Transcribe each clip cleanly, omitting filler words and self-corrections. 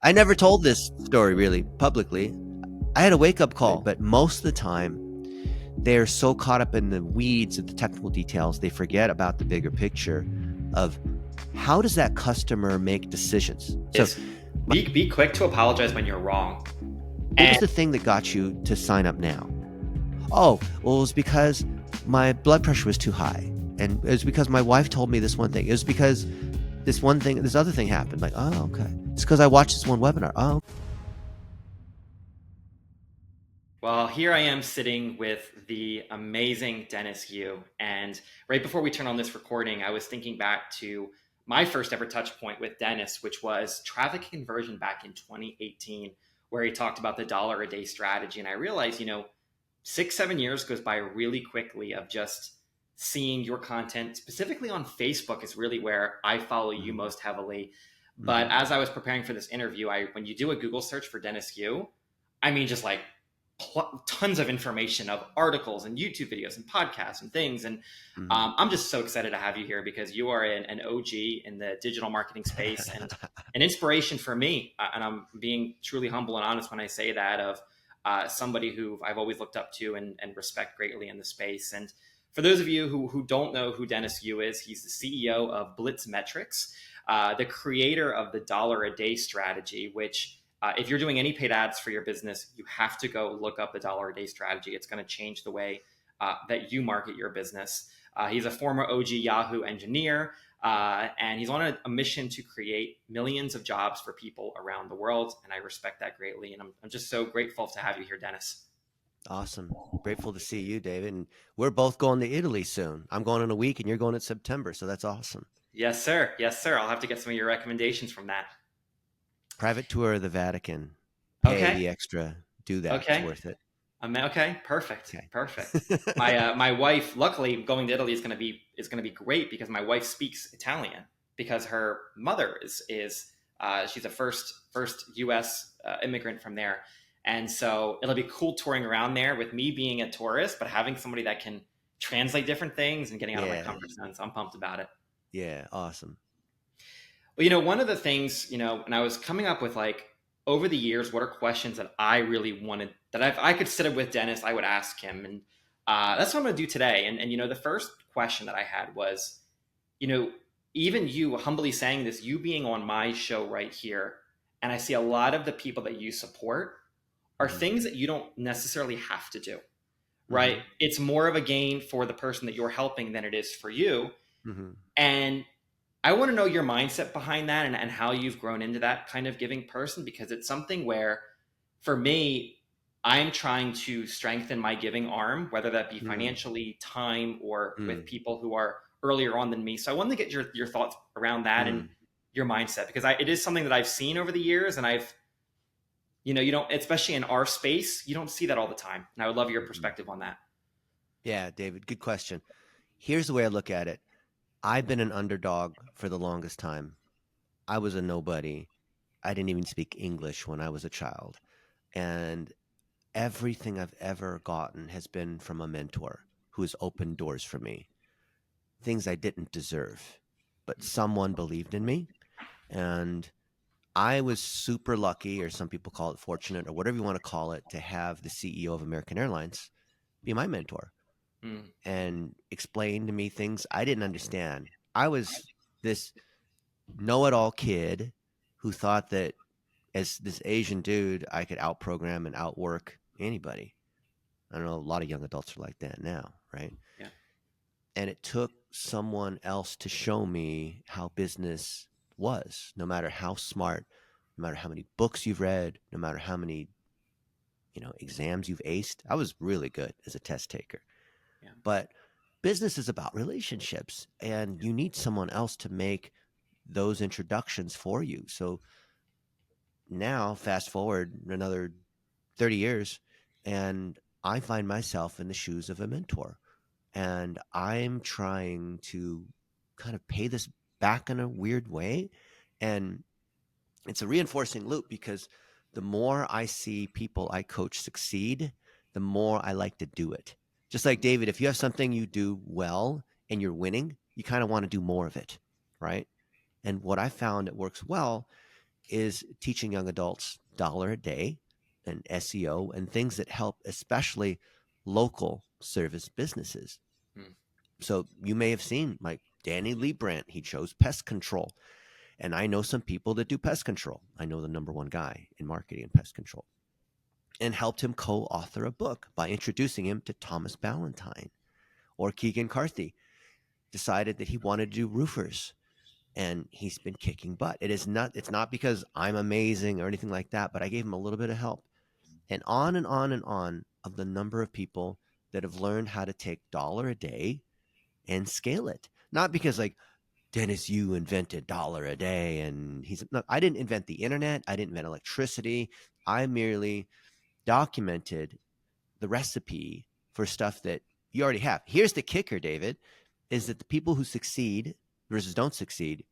I never told this story really publicly. I had a wake up call, but most of the time they're so caught up in the weeds of the technical details, they forget about the bigger picture of how does that customer make decisions. So, Is be quick to apologize when you're wrong. what was the thing that got you to sign up now? Oh, well, it was because my blood pressure was too high. And it was because my wife told me this one thing. It was because this other thing happened. Like, oh, okay. It's because I watched this one webinar. Oh, Well, here I am sitting with the amazing Dennis Yu. And right before we turned on this recording, I was thinking back to my first ever touch point with Dennis, which was traffic conversion back in 2018, where he talked about the dollar a day strategy. And I realized, 6, 7 years goes by really quickly of just seeing your content, specifically on Facebook, is really where I follow you most heavily. But as I was preparing for this interview, when you do a Google search for Dennis Yu, I mean, just like tons of information of articles and YouTube videos and podcasts and things. And I'm just so excited to have you here because you are an OG in the digital marketing space and an inspiration for me. And I'm being truly humble and honest when I say that, of somebody who I've always looked up to and respect greatly in the space. And for those of you who don't know who Dennis Yu is, he's the CEO of BlitzMetrics, the creator of the dollar a day strategy, which if you're doing any paid ads for your business, you have to go look up the dollar a day strategy. It's going to change the way that you market your business. He's a former OG Yahoo engineer, and he's on a mission to create millions of jobs for people around the world. And I respect that greatly. And I'm just so grateful to have you here, Dennis. awesome. Grateful to see you, David. And we're both going to Italy soon. I'm going in a week and you're going in September. So that's awesome. Yes, sir. Yes, sir. I'll have to get some of your recommendations from that. Private tour of the Vatican. Pay Okay. the extra. Do that. It's Okay. worth it. Okay, perfect, Okay. perfect. My wife, luckily, going to Italy is gonna be great because my wife speaks Italian because her mother is she's a first U.S. Immigrant from there, and so it'll be cool touring around there with me being a tourist, but having somebody that can translate different things and getting out of my Yeah. comfort zone. So I'm pumped about it. Yeah. Awesome. Well, one of the things, and I was coming up with like over the years, what are questions that I really wanted that if I could sit up with Dennis, I would ask him. And that's what I'm going to do today. And, the first question that I had was, you know, even you humbly saying this, you being on my show right here, and I see a lot of the people that you support are Mm-hmm. things that you don't necessarily have to do, right? Mm-hmm. It's more of a gain for the person that you're helping than it is for you. Mm-hmm. And I want to know your mindset behind that and how you've grown into that kind of giving person, because it's something where, for me, I'm trying to strengthen my giving arm, whether that be Mm-hmm. financially, time, or with Mm-hmm. people who are earlier on than me. So I wanted to get your thoughts around that and your mindset, because it is something that I've seen over the years, and you don't, especially in our space, you don't see that all the time. And I would love your Mm-hmm. perspective on that. Yeah, David, good question. Here's the way I look at it. I've been an underdog for the longest time. I was a nobody. I didn't even speak English when I was a child. And everything I've ever gotten has been from a mentor who has opened doors for me, things I didn't deserve. But someone believed in me. And I was super lucky, or some people call it fortunate, or whatever you want to call it, to have the CEO of American Airlines be my mentor Mm, and explain to me things I didn't understand. I was this know it all kid who thought that as this Asian dude, I could outprogram and outwork anybody. I don't know, a lot of young adults are like that now, right? yeah. And it took someone else to show me how business was, no matter how smart, no matter how many books you've read, no matter how many, exams you've aced. I was really good as a test taker. Yeah. But business is about relationships, and you need someone else to make those introductions for you. So now, fast forward another 30 years, and I find myself in the shoes of a mentor. And I'm trying to kind of pay this back in a weird way. And it's a reinforcing loop because the more I see people I coach succeed, the more I like to do it. Just like David, if you have something you do well and you're winning, you kind of want to do more of it, right? And what I found that works well is teaching young adults dollar a day and SEO and things that help, especially local service businesses. Mm, So you may have seen like Danny Lee Brandt, he chose pest control. And I know some people that do pest control. I know the number one guy in marketing and pest control, and helped him co author a book by introducing him to Thomas Ballantyne. Or Keegan Carthy decided that he wanted to do roofers, and he's been kicking butt. It's not because I'm amazing or anything like that, but I gave him a little bit of help. And on and on and on of the number of people that have learned how to take dollar a day and scale it. Not because like Dennis, you invented dollar a day, and he's no, I didn't invent the internet. I didn't invent electricity. I merely documented the recipe for stuff that you already have. Here's the kicker, David, is that the people who succeed versus don't succeed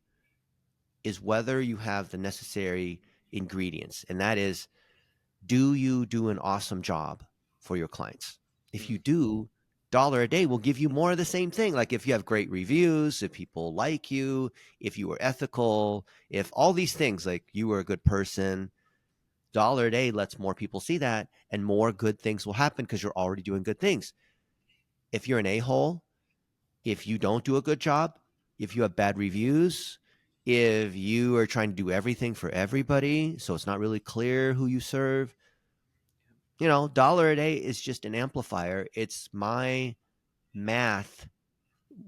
is whether you have the necessary ingredients. And that is, do you do an awesome job for your clients? If you mm, do, dollar a day will give you more of the same thing. Like if you have great reviews, if people like you, if you were ethical, if all these things, like you were a good person, dollar a day lets more people see that and more good things will happen because you're already doing good things. If you're an a-hole, if you don't do a good job, if you have bad reviews, if you are trying to do everything for everybody, so it's not really clear who you serve, dollar a day is just an amplifier. It's my math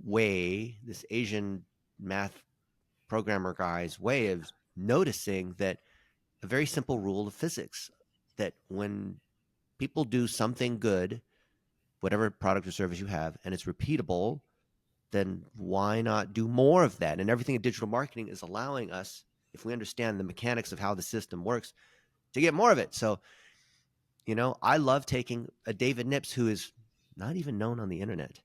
way, this Asian math programmer guy's way of noticing that a very simple rule of physics that when people do something good, whatever product or service you have, and it's repeatable, then why not do more of that? And everything in digital marketing is allowing us, if we understand the mechanics of how the system works, to get more of it. So, I love taking a David Nips who is not even known on the internet,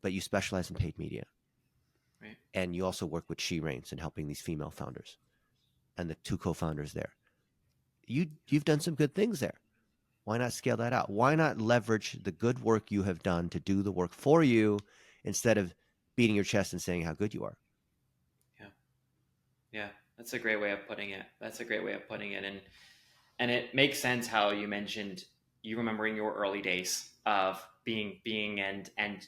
but you specialize in paid media. right. And you also work with She Rains and helping these female founders and the two co-founders there. You've done some good things there. Why not scale that out? Why not leverage the good work you have done to do the work for you instead of beating your chest and saying how good you are? Yeah. Yeah. That's a great way of putting it. That's a great way of putting it. And it makes sense how you mentioned you remembering your early days of being and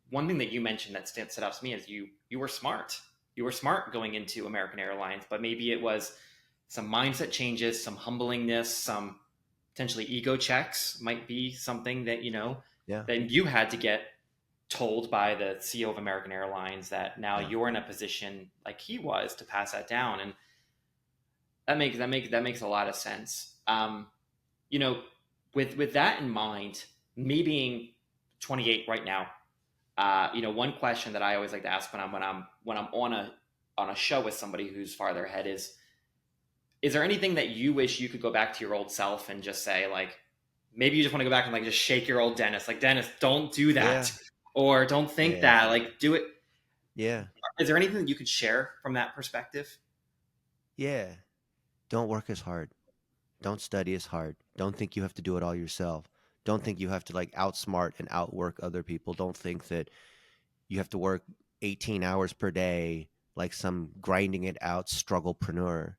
one thing that you mentioned that stood out to me is you were smart. You were smart going into American Airlines, but maybe it was some mindset changes, some humblingness, some potentially ego checks might be something that Yeah, that you had to get told by the CEO of American Airlines that now yeah, you're in a position like he was to pass that down, and that makes a lot of sense. You know, with that in mind, me being 28 right now, one question that I always like to ask when I'm on a show with somebody who's farther ahead is there anything that you wish you could go back to your old self and just say, like, maybe you just want to go back and like just shake your old Dennis, like, Dennis, don't do yeah, that, or don't think yeah, that, like, do it. yeah, Is there anything that you could share from that perspective? yeah. Don't work as hard. Don't study as hard. Don't think you have to do it all yourself. Don't think you have to like outsmart and outwork other people. Don't think that you have to work 18 hours per day like some grinding it out strugglepreneur.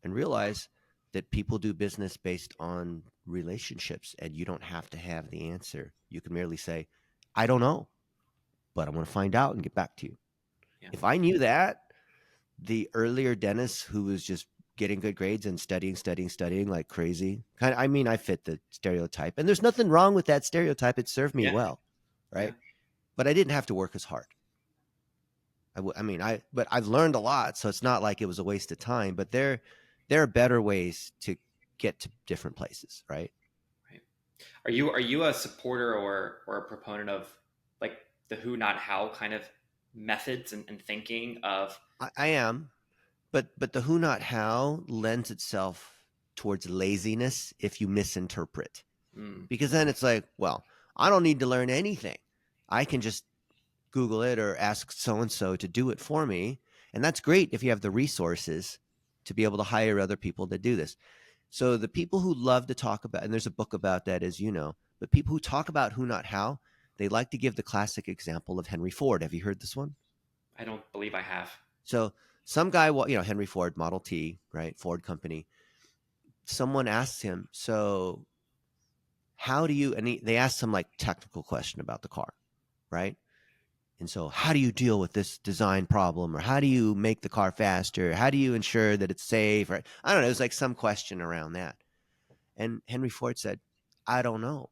And realize that people do business based on relationships and you don't have to have the answer. You can merely say, I don't know, but I'm going to find out and get back to you. Yeah, If I knew that, the earlier Dennis who was just getting good grades and studying like crazy, I fit the stereotype. And there's nothing wrong with that stereotype. It served me yeah, well, yeah, right? But I didn't have to work as hard. But I've learned a lot, so it's not like it was a waste of time. But there are better ways to get to different places, right? right. Are you a supporter or a proponent of like the who not how kind of methods and thinking of? I am, but the who not how lends itself towards laziness if you misinterpret, Mm, because then it's like, well, I don't need to learn anything. I can just Google it or ask so and so to do it for me, and that's great if you have the resources to be able to hire other people to do this. So the people who love to talk about, and there's a book about that, as you know, but people who talk about who not how, they like to give the classic example of Henry Ford. Have you heard this one? I don't believe I have. So Some guy, Henry Ford, Model T, right? Ford company. Someone asks him, so how do you, and they asked some like technical question about the car, right? And so, how do you deal with this design problem? Or how do you make the car faster? How do you ensure that it's safe? Or I don't know. It was like some question around that. And Henry Ford said, I don't know.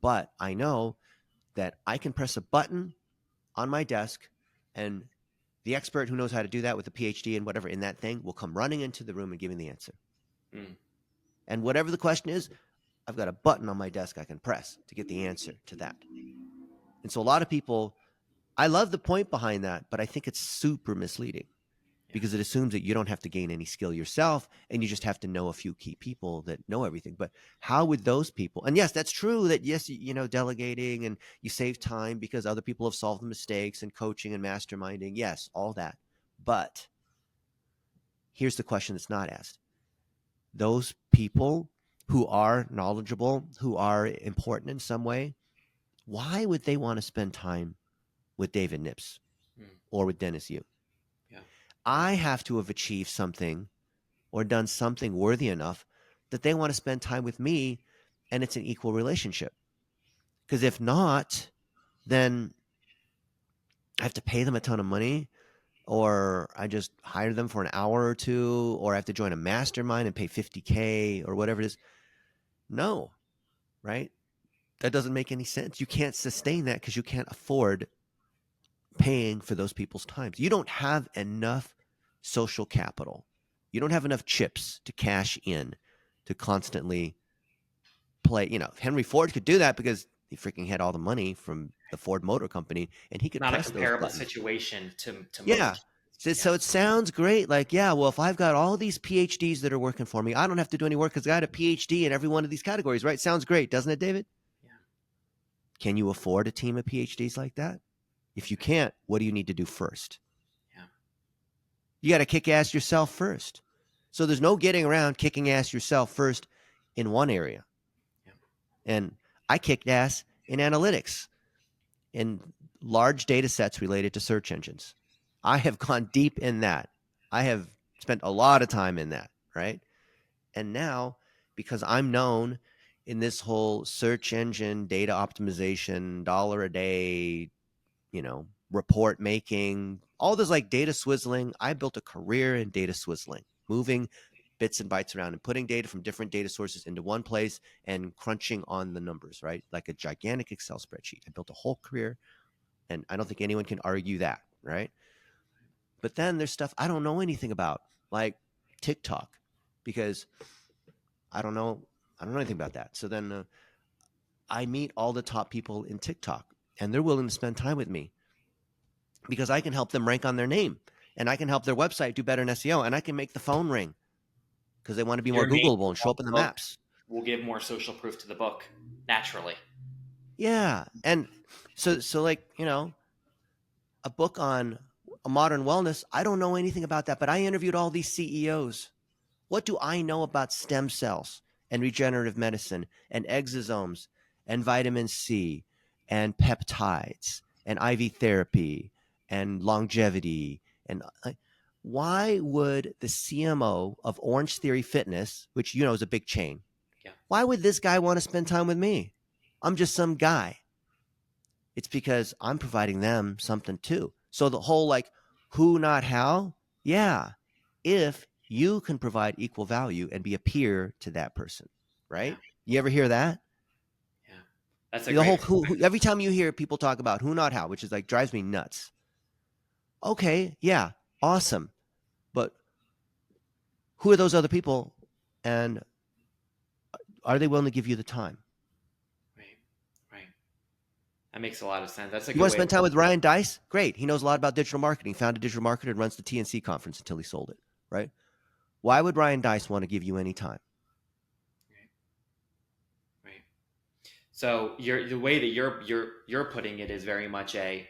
But I know that I can press a button on my desk and the expert who knows how to do that with a PhD and whatever in that thing will come running into the room and give me the answer. Mm. And whatever the question is, I've got a button on my desk I can press to get the answer to that. And so a lot of people, I love the point behind that, but I think it's super misleading Yeah. because it assumes that you don't have to gain any skill yourself and you just have to know a few key people that know everything. But how would those people, and yes, that's true that yes, delegating and you save time because other people have solved the mistakes and coaching and masterminding. Yes, all that. But here's the question that's not asked. Those people who are knowledgeable, who are important in some way, why would they want to spend time with David Nips Mm. or with Dennis Yu? Yeah. I have to have achieved something or done something worthy enough that they want to spend time with me and it's an equal relationship. Because if not, then I have to pay them a ton of money or I just hire them for an hour or two or I have to join a mastermind and pay 50K or whatever it is. No, right? That doesn't make any sense. You can't sustain that because you can't afford paying for those people's times. You don't have enough social capital. You don't have enough chips to cash in to constantly play. Henry Ford could do that because he freaking had all the money from the Ford Motor Company and he could Not a press those comparable buttons. situation to most Yeah. cases. Yeah. So it sounds great. Like, yeah, well, if I've got all these PhDs that are working for me, I don't have to do any work because I got a PhD in every one of these categories, right? Sounds great, doesn't it, David? Yeah. Can you afford a team of PhDs like that? If you Right. can't, what do you need to do first? Yeah. You got to kick ass yourself first. So there's no getting around kicking ass yourself first in one area. Yeah. And I kicked ass in analytics, in large data sets related to search engines. I have gone deep in that. I have spent a lot of time in that, right? And now, because I'm known in this whole search engine data optimization, dollar a day, report making, all this like data swizzling. I built a career in data swizzling, moving bits and bytes around and putting data from different data sources into one place and crunching on the numbers, right? Like a gigantic Excel spreadsheet. I built a whole career and I don't think anyone can argue that, right? But then there's stuff I don't know anything about, like TikTok, because I don't know anything about that. So then I meet all the top people in TikTok and they're willing to spend time with me because I can help them rank on their name and I can help their website do better in SEO and I can make the phone ring because they want to be more Your name Googleable and show up in the book maps. will give more social proof to the book naturally. Yeah. And so like, a book on a modern wellness, I don't know anything about that, but I interviewed all these CEOs. What do I know about stem cells and regenerative medicine and exosomes and vitamin C and peptides and IV therapy and longevity? And why would the CMO of Orange Theory Fitness, which is a big chain, Yeah. why would this guy want to spend time with me? I'm just some guy. It's because I'm providing them something too. So the whole like who, not how, yeah, if you can provide equal value and be a peer to that person, Yeah. right? You ever hear that? Yeah. That's a The great whole who every time you hear people talk about who, not how, which is like drives me nuts. Okay, yeah, awesome. But who are those other people and are they willing to give you the time? right. Right. That makes a lot of sense. That's a You good want to way of spend time looking with Ryan Dice? Great. He knows a lot about digital marketing, founded digital marketer and runs the TNC conference until he sold it, right? Why would Ryan Dice want to give you any time? at it. Right. Right. So the way that you're putting it is very much a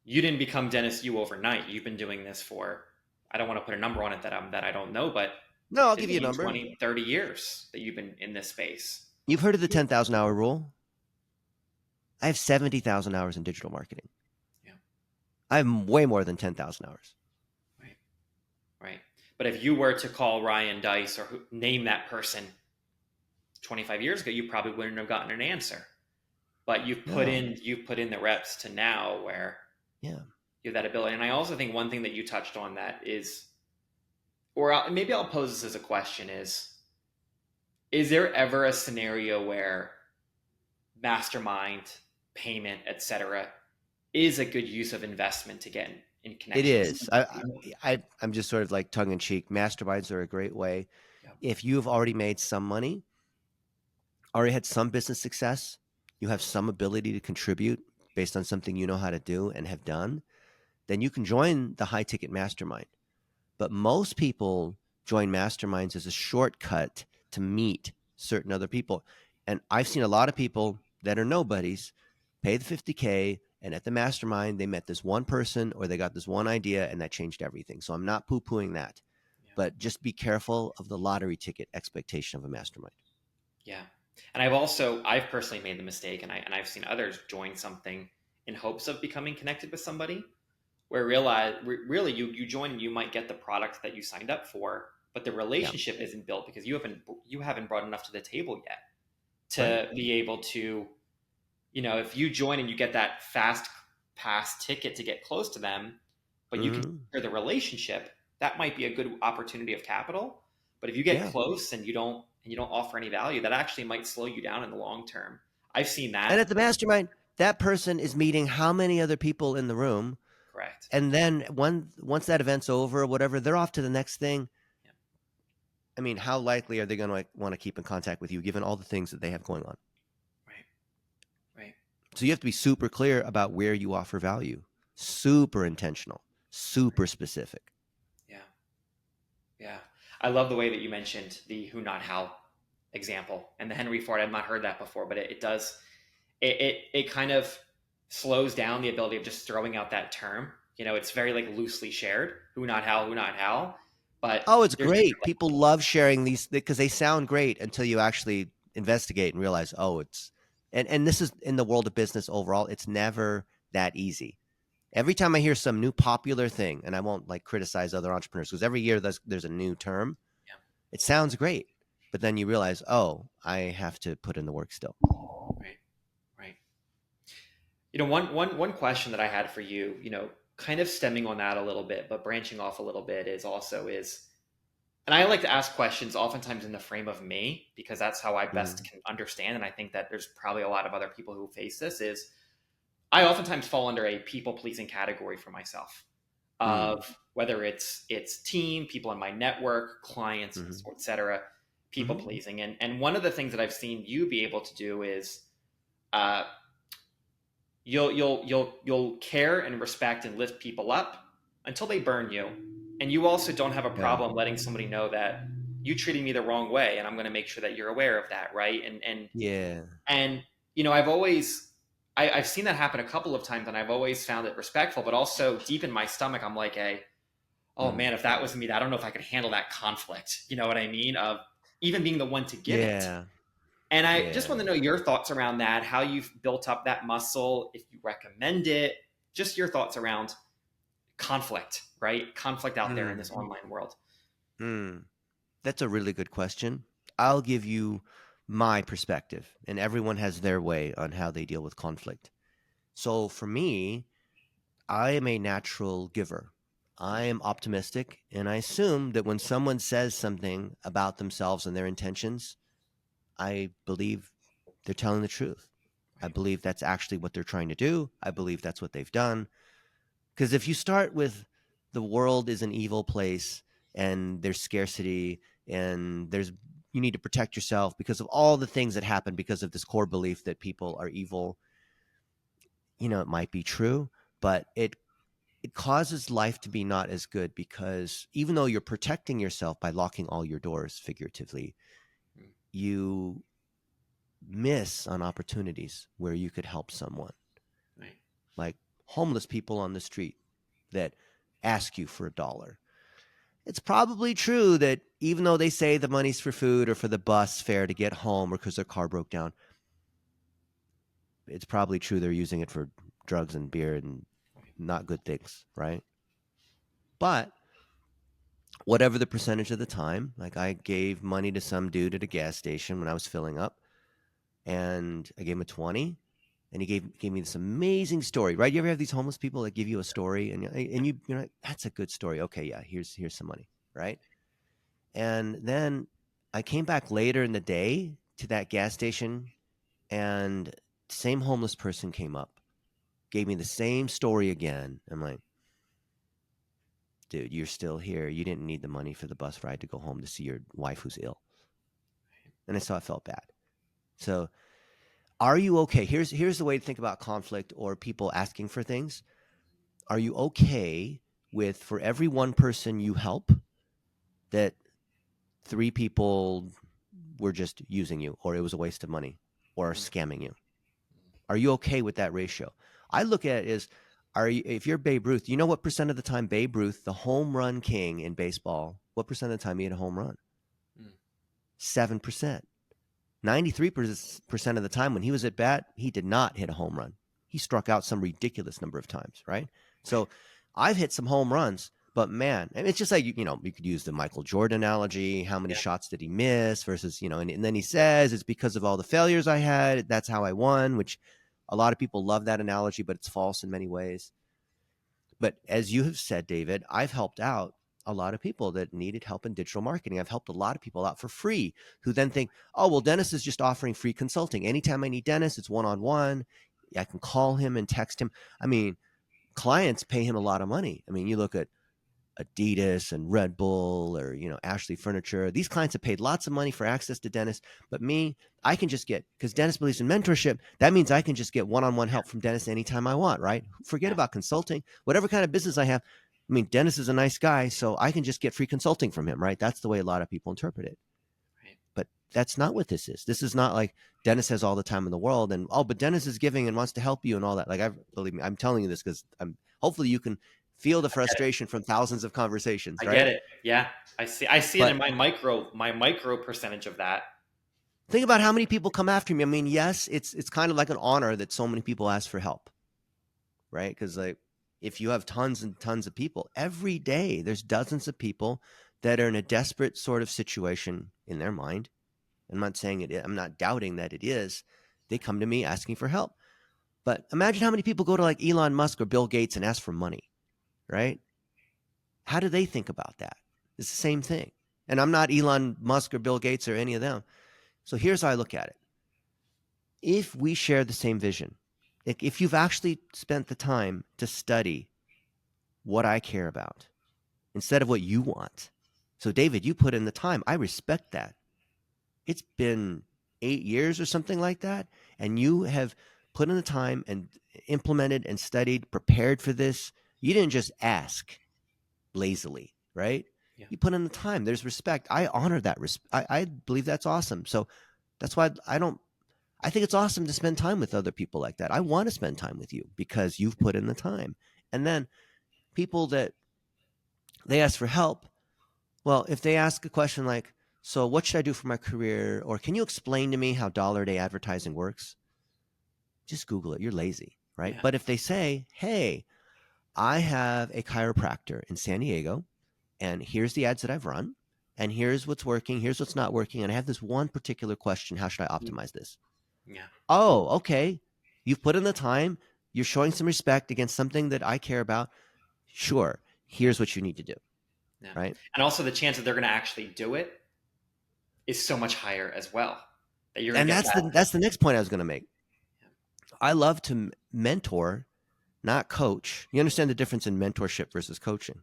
you didn't become Dennis Yu overnight. You've been doing this for I don't want to put a number on it that I don't know, but No, I'll give you a 15, number. 20, 30 years that you've been in this space. You've heard of the 10,000 hour rule? I have 70,000 hours in digital marketing. Yeah. I have way more than 10,000 hours. But if you were to call Ryan Dice or name that person 25 years ago, you probably wouldn't have gotten an answer. But No. you've put in the reps to now where Yeah. you have that ability. And I also think one thing that you touched on that is, or maybe I'll pose this as a question: is there ever a scenario where mastermind, payment, etc., is a good use of investment to get in It connections? is. I'm just sort of like tongue in cheek. Masterminds are a great way. Yeah, If you've already made some money, already had some business success, you have some ability to contribute based on something you know how to do and have done, then you can join the high ticket mastermind. But most people join masterminds as a shortcut to meet certain other people. And I've seen a lot of people that are nobodies pay the 50K, and at the mastermind, they met this one person or they got this one idea and that changed everything. So I'm not poo pooing that. yeah, But just be careful of the lottery ticket expectation of a mastermind. yeah. And I've personally made the mistake, and I've seen others join something in hopes of becoming connected with somebody. Where really you join and you might get the product that you signed up for, but the Yeah. relationship isn't built because you haven't brought enough to the table yet Right. to be able to, if you join and you get that fast pass ticket to get close to them, but you can Mm-hmm. share the relationship, that might be a good opportunity of capital. But if you get Yeah. close and you don't offer any value, that actually might slow you down in the long term. I've seen And that. at the mastermind, that person is meeting how many other people in the room? Correct. And then once that event's over or whatever, they're off to the next thing. Yeah. I mean, how likely are they going to want to keep in contact with you given all the things that they have going on? Right. Right. So you have to be super clear about where you offer value, super intentional, super specific. Yeah. Yeah. I love the way that you mentioned the who not how example and the Henry Ford. I've not heard that before, but it does it kind of slows down the ability of just throwing out that term. It's very like loosely shared. Who not how, who not how. But Oh, it's there's great. People love sharing these because they sound great until you actually investigate and realize, oh, and this is in the world of business overall, it's never that easy. Every time I hear some new popular thing, and I won't like criticize other entrepreneurs because every year there's a new term, yeah, it sounds great. But then you realize, oh, I have to put in the work still. right, right. One question that I had for you, kind of stemming on that a little bit, but branching off a little bit is, and I like to ask questions oftentimes in the frame of me because that's how I best Mm, can understand. And I think that there's probably a lot of other people who face this. Is I oftentimes fall under a people pleasing category for myself mm, of whether it's team, people in my network, clients, mm-hmm, etc. People mm-hmm. pleasing, and one of the things that I've seen you be able to do is uh, you'll care and respect and lift people up until they burn you, and you also don't have a Yeah, problem letting somebody know that you treated me the wrong way, and I'm going to make sure that you're aware of that, right? yeah, And I've seen that happen a couple of times, and I've always found it respectful, but also deep in my stomach, I'm like, hey, oh mm, man, if that was me, I don't know if I could handle that conflict. You know what I mean? Of even being the one to give it. yeah, And I just yeah. want to know your thoughts around that, how you've built up that muscle, if you recommend it, just your thoughts around conflict, right? Conflict out there in Mm, this online world. mm. That's a really good question. I'll give you my perspective, and everyone has their way on how they deal with conflict. So for me, I am a natural giver. I am optimistic, and I assume that when someone says something about themselves and their intentions, I believe they're telling the truth. I Right. believe that's actually what they're trying to do. I believe that's what they've done. Because if you start with the world is an evil place and there's scarcity and you need to protect yourself because of all the things that happen because of this core belief that people are evil, it might be true, but it causes life to be not as good because even though you're protecting yourself by locking all your doors figuratively, Mm, you miss on opportunities where you could help someone, right. like homeless people on the street that ask you for a dollar. It's probably true that even though they say the money's for food or for the bus fare to get home or because their car broke down, it's probably true they're using it for drugs and beer and Right. not good things, right? But whatever the percentage of the time. Like I gave money to some dude at a gas station when I was filling up, and I gave him a 20, and he gave me this amazing story. Right? You ever have these homeless people that give you a story, and you're like, that's a good story. Okay, yeah, here's some money, right? And then I came back later in the day to that gas station, and the same homeless person came up, gave me the same story again. I'm like, dude, you're still here. You didn't need the money for the bus ride to go home to see your wife who's ill. And so I felt bad. So, are you okay? Here's the way to think about conflict or people asking for things. Are you okay with, for every one person you help, that three people were just using you, or it was a waste of money, or Mm. scamming you? Are you okay with that ratio? I look at it as, if you're Babe Ruth, you know what percent of the time Babe Ruth, the home run king in baseball, what percent of the time he hit a home run? Mm. 7%. 93% of the time when he was at bat, he did not hit a home run. He struck out some ridiculous number of times, right? Right. So I've hit some home runs, but man, and it's just like, you could use the Michael Jordan analogy. How many Yeah. shots did he miss versus, and then he says it's because of all the failures I had. That's how I won, which a lot of people love that analogy, but it's false in many ways. But as you have said, David, I've helped out a lot of people that needed help in digital marketing. I've helped a lot of people out for free who then think, oh, well, Dennis is just offering free consulting. Anytime I need Dennis, it's one on one. I can call him and text him. I mean, clients pay him a lot of money. I mean, you look at Adidas and Red Bull or, Ashley Furniture. These clients have paid lots of money for access to Dennis. But me, I can just get, because Dennis believes in mentorship, that means I can just get one-on-one help from Dennis anytime I want, right? Forget Yeah. about consulting. Whatever kind of business I have, I mean, Dennis is a nice guy, so I can just get free consulting from him, right? That's the way a lot of people interpret it. Right. But that's not what this is. This is not like Dennis has all the time in the world and, oh, but Dennis is giving and wants to help you and all that. Like, believe me, I'm telling you this because hopefully you can feel the I get it. frustration from thousands of conversations, I get right? it. Yeah. I see it in But my micro percentage of that. think about how many people come after me. I mean, yes, it's kind of like an honor that so many people ask for help, right? Because like if you have tons and tons of people every day, there's dozens of people that are in a desperate sort of situation in their mind. I'm not saying it. I'm not doubting that it is. They come to me asking for help. But imagine how many people go to like Elon Musk or Bill Gates and ask for money, right? How do they think about that? It's the same thing. And I'm not Elon Musk or Bill Gates or any of them. So here's how I look at it. If we share the same vision, if you've actually spent the time to study what I care about instead of what you want. So, David, you put in the time. I respect that. It's been 8 years or something like that. And you have put in the time and implemented and studied, prepared for this. You didn't just ask lazily, right? Yeah. You put in the time. There's respect. I honor that. I believe that's awesome. So that's why I think it's awesome to spend time with other people like that. I want to spend time with you because you've put in the time. And then people that they ask for help, well, if they ask a question like, so what should I do for my career? Or can you explain to me how dollar a day advertising works? Just Google it. You're lazy, right? Yeah. But if they say, hey, I have a chiropractor in San Diego, and here's the ads that I've run, and here's what's working, here's what's not working, and I have this one particular question. How should I Mm. optimize this? Yeah. Oh, okay. You've put in the time. You're showing some respect against something that I care about. Sure. Yeah. Here's what you need to do. Yeah. Right. And also the chance that they're going to actually do it is so much higher as well. That you're going And to get that's that. the next point I was going to make. I love to mentor, not coach. You understand the difference in mentorship versus coaching.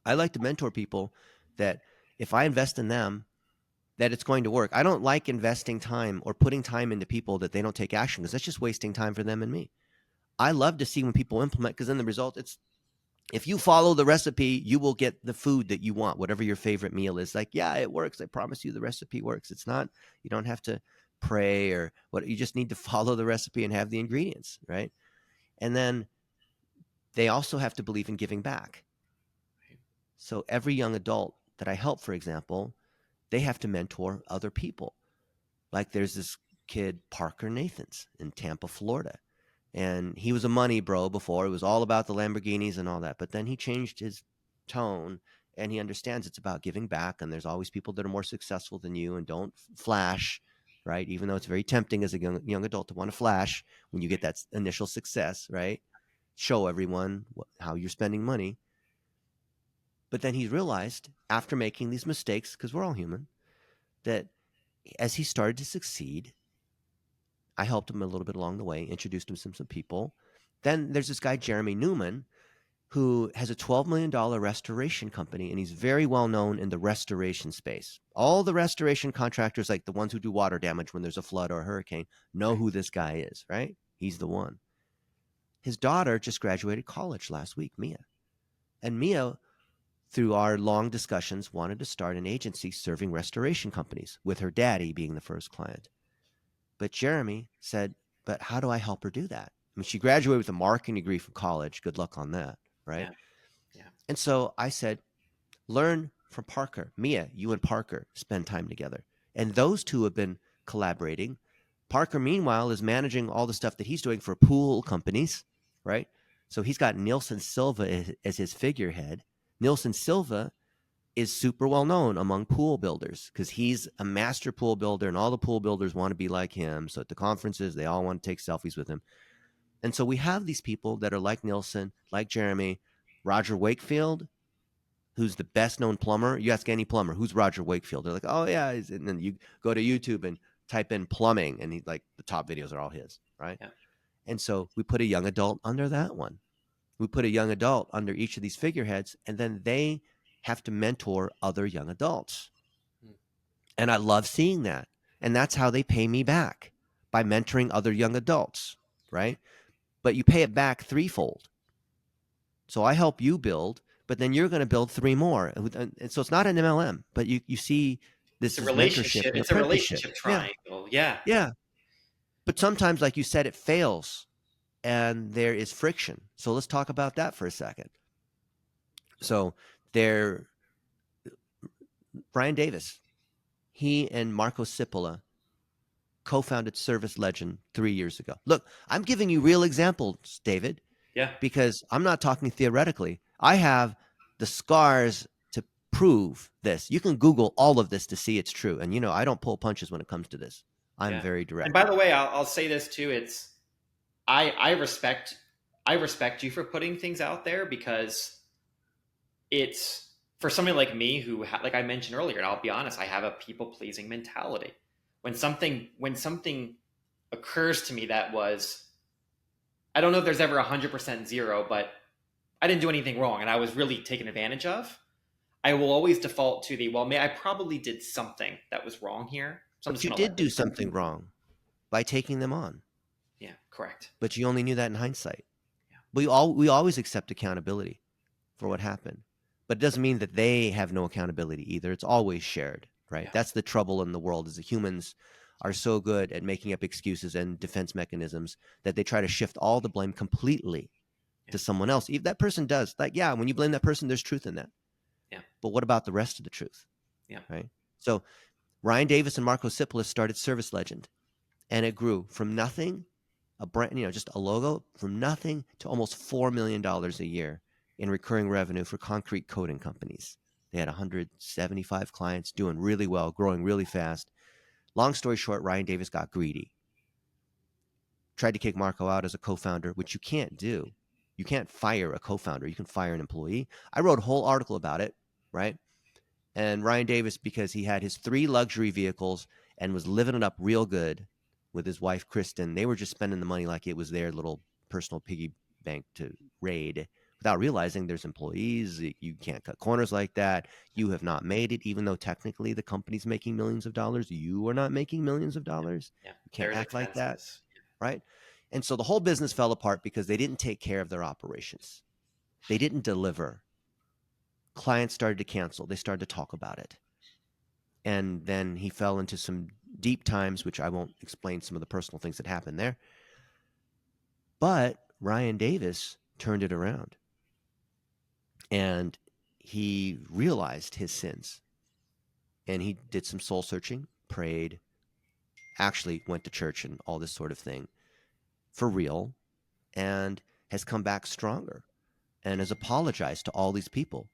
I like to mentor people that if I invest in them, that it's going to work. I don't like investing time or putting time into people that they don't take action because that's just wasting time for them and me. I love to see when people implement because then the result, it's if you follow the recipe, you will get the food that you want, whatever your favorite meal is. Like, yeah, it works. I promise you the recipe works. It's not, you don't have to pray or what, you just need to follow the recipe and have the ingredients, right? And then they also have to believe in giving back. So every young adult that I help, for example, they have to mentor other people. Like there's this kid, Parker Nathans in Tampa, Florida. And he was a money bro before. It was all about the Lamborghinis and all that. But then he changed his tone and he understands it's about giving back, and there's always people that are more successful than you and don't flash, right? Even though it's very tempting as a young adult to want to flash when you get that initial success, right? Show everyone how you're spending money. But then he realized after making these mistakes, because we're all human, that as he started to succeed, I helped him a little bit along the way, introduced him to some people. Then there's this guy, Jeremy Newman, who has a $12 million restoration company, and he's very well known in the restoration space. All the restoration contractors, like the ones who do water damage when there's a flood or a hurricane, know Right. who this guy is, right? He's the one. His daughter just graduated college last week, Mia. And Mia, through our long discussions, wanted to start an agency serving restoration companies, with her daddy being the first client. But Jeremy said, but how do I help her do that? I mean, she graduated with a marketing degree from college. Good luck on that, right? Yeah. Yeah. And so I said, learn from Parker. Mia, you and Parker spend time together. And those two have been collaborating. Parker, meanwhile, is managing all the stuff that he's doing for pool companies, right? So he's got Nielsen Silva as his figurehead. Nielsen Silva is super well known among pool builders because he's a master pool builder, and all the pool builders want to be like him. So at the conferences, they all want to take selfies with him. And so we have these people that are like Nielsen, like Jeremy, Roger Wakefield, who's the best known plumber. You ask any plumber, who's Roger Wakefield? They're like, oh, yeah. And then you go to YouTube and type in plumbing, and he, like, the top videos are all his, right? Yeah. And so we put a young adult under that one. We put a young adult under each of these figureheads, and then they have to mentor other young adults. Mm. And I love seeing that. And that's how they pay me back, by mentoring other young adults, right? But you pay it back threefold. So I help you build, but then you're going to build three more. And so it's not an MLM, but you see It's this a is mentorship relationship. and It's a apprenticeship. relationship Yeah. triangle. Yeah. Yeah. But sometimes, like you said, it fails and there is friction. So let's talk about that for a second. So there, Brian Davis, he and Marco Cipolla co-founded Service Legend 3 years ago. Look, I'm giving you real examples, David, Yeah. because I'm not talking theoretically. I have the scars to prove this. You can Google all of this to see it's true. And, I don't pull punches when it comes to this. I'm Yeah. very And direct. by the way, I'll say this too. I respect you for putting things out there because it's for somebody like me who like I mentioned earlier, and I'll be honest, I have a people pleasing mentality. When something occurs to me that was, I don't know if there's ever 100% zero, but I didn't do anything wrong and I was really taken advantage of, I will always default to the, well, I probably did something that was wrong here, so I'm But just you going to let did this do go. something wrong by taking them on, Yeah, correct. but you only knew that in hindsight. Yeah, We always accept accountability for what happened, but it doesn't mean that they have no accountability either. It's always shared, right? yeah, That's the trouble in the world, is that humans are so good at making up excuses and defense mechanisms that they try to shift all the blame completely yeah, to someone else. If that person does, like, yeah, when you blame that person, there's truth in that. yeah, But what about the rest of the truth, yeah, right? So Ryan Davis and Marco Cipolis started Service Legend, and it grew from nothing, a brand, just a logo, from nothing to almost $4 million a year in recurring revenue for concrete coating companies. They had 175 clients, doing really well, growing really fast. Long story short, Ryan Davis got greedy, tried to kick Marco out as a co-founder, which you can't do. You can't fire a co-founder. You can fire an employee. I wrote a whole article about it, right? And Ryan Davis, because he had his 3 luxury vehicles and was living it up real good with his wife, Kristen, they were just spending the money like it was their little personal piggy bank to raid, without realizing there's employees. You can't cut corners like that. You have not made it, even though technically the company's making millions of dollars. You are not making millions of yeah, dollars. yeah. You can't There's act like that, expenses. right? And so the whole business fell apart because they didn't take care of their operations. They didn't deliver. Clients started to cancel. They started to talk about it. And then he fell into some deep times, which I won't explain some of the personal things that happened there. But Ryan Davis turned it around, and he realized his sins, and he did some soul searching, prayed, actually went to church and all this sort of thing for real, and has come back stronger and has apologized to all these people.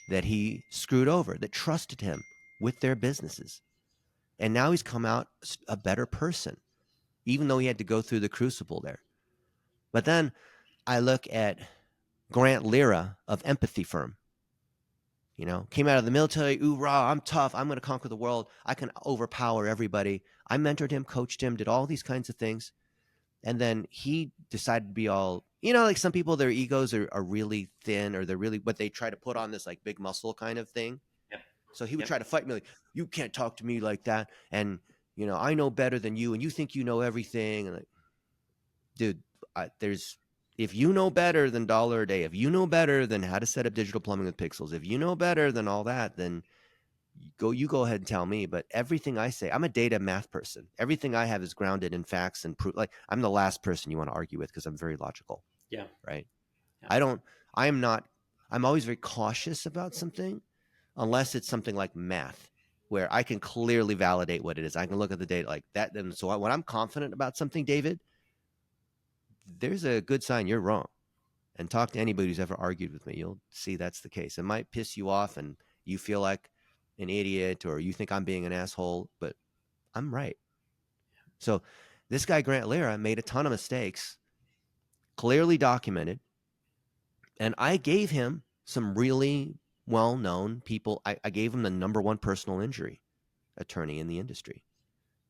that he screwed over, that trusted him with their businesses. And now he's come out a better person, even though he had to go through the crucible there. But then I look at Grant Lira of Empathy Firm. Came out of the military, ooh rah, I'm tough, I'm going to conquer the world, I can overpower everybody. I mentored him, coached him, did all these kinds of things. And then he decided to be all, like some people, their egos are really thin, or they're really, but they try to put on this like big muscle kind of thing. Yep. So he would Yep. try to fight me like, you can't talk to me like that. And, I know better than you, and you think you know everything. And like, dude, if you know better than dollar a day, if you know better than how to set up digital plumbing with pixels, if you know better than all that, then you go ahead and tell me. But everything I say, I'm a data math person. Everything I have is grounded in facts and proof. Like, I'm the last person you want to argue with, because I'm very logical, Yeah. right? Yeah. I don't, I am not, I'm always very cautious about something unless it's something like math, where I can clearly validate what it is. I can look at the data like that. And so when I'm confident about something, David, there's a good sign you're wrong. And talk to anybody who's ever argued with me. You'll see that's the case. It might piss you off and you feel like an idiot, or you think I'm being an asshole, but I'm right. So this guy, Grant Lira, made a ton of mistakes, clearly documented. And I gave him some really well-known people. I gave him the number one personal injury attorney in the industry.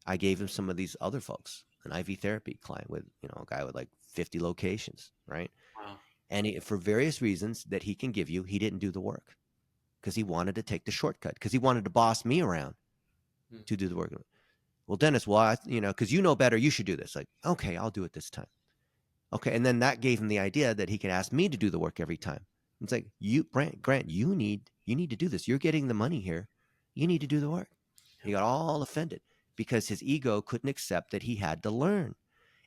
I gave him some of these other folks, an IV therapy client with, a guy with like 50 locations, right? Wow. And for various reasons that he can give you, he didn't do the work, because he wanted to take the shortcut, because he wanted to boss me around Hmm. to do the work. Well, Dennis, why? Because you know better, you should do this. Like, okay, I'll do it this time. Okay, and then that gave him the idea that he could ask me to do the work every time. It's like, Grant, you need to do this. You're getting the money here. You need to do the work. He Yep. got all offended because his ego couldn't accept that he had to learn.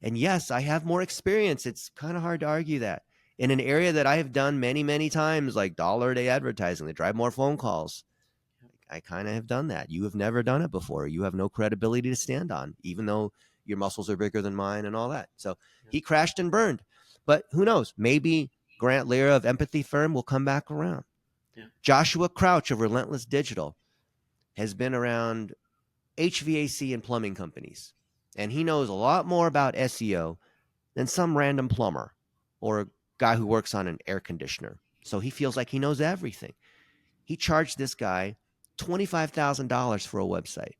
And yes, I have more experience. It's kind of hard to argue that in an area that I have done many, many times, like dollar a day advertising, that drive more phone calls. Yep. I kind of have done that. You have never done it before. You have no credibility to stand on, even though your muscles are bigger than mine and all that. So Yep. he crashed and burned. But who knows? Maybe Grant Lira of Empathy Firm will come back around. Yeah. Joshua Crouch of Relentless Digital has been around HVAC and plumbing companies, and he knows a lot more about SEO than some random plumber or a guy who works on an air conditioner. So he feels like he knows everything. He charged this guy $25,000 for a website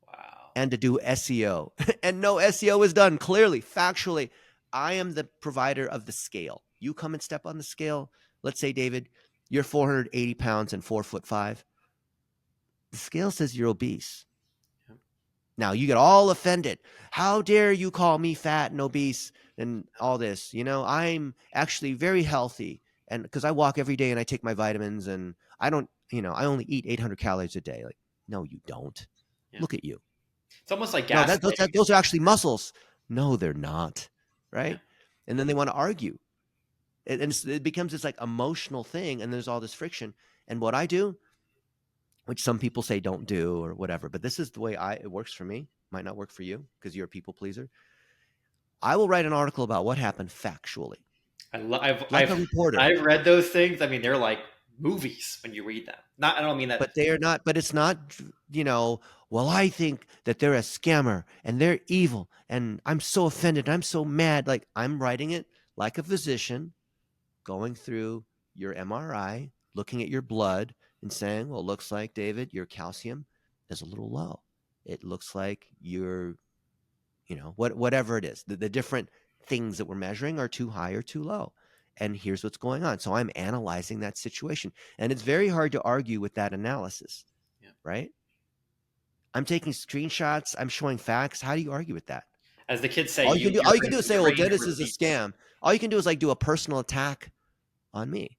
Wow. and to do SEO. And no SEO is done. Clearly, factually, I am the provider of the scale. You come and step on the scale. Let's say, David, you're 480 pounds and 4'5". The scale says you're obese. Yep. Now you get all offended. How dare you call me fat and obese and all this? I'm actually very healthy, and because I walk every day and I take my vitamins, and I don't, I only eat 800 calories a day. Like, no, you don't. Yeah. Look at you. It's almost like No, gaslighting. those are actually muscles. No, they're not. Yeah. Right? And then they want to argue, and it becomes this like emotional thing, and there's all this friction. And what I do, which some people say don't do or whatever, but this is the way it works for me. Might not work for you because you're a people pleaser. I will write an article about what happened factually, like a reporter. I've read those things. I mean, they're like movies when you read them. Not, I don't mean that. But they are not, but it's not, you know, well, I think that they're a scammer and they're evil and I'm so offended. I'm so mad. Like, I'm writing it like a physician going through your MRI, looking at your blood and saying, well, it looks like, David, your calcium is a little low. It looks like you're, whatever it is, the different things that we're measuring are too high or too low. And here's what's going on. So I'm analyzing that situation. And it's very hard to argue with that analysis, Yeah. right? I'm taking screenshots. I'm showing facts. How do you argue with that? As the kids say, All you can do, you're all you can do is say, "Well, train and Dennis is a repeat. scam." All you can do is like do a personal attack on me.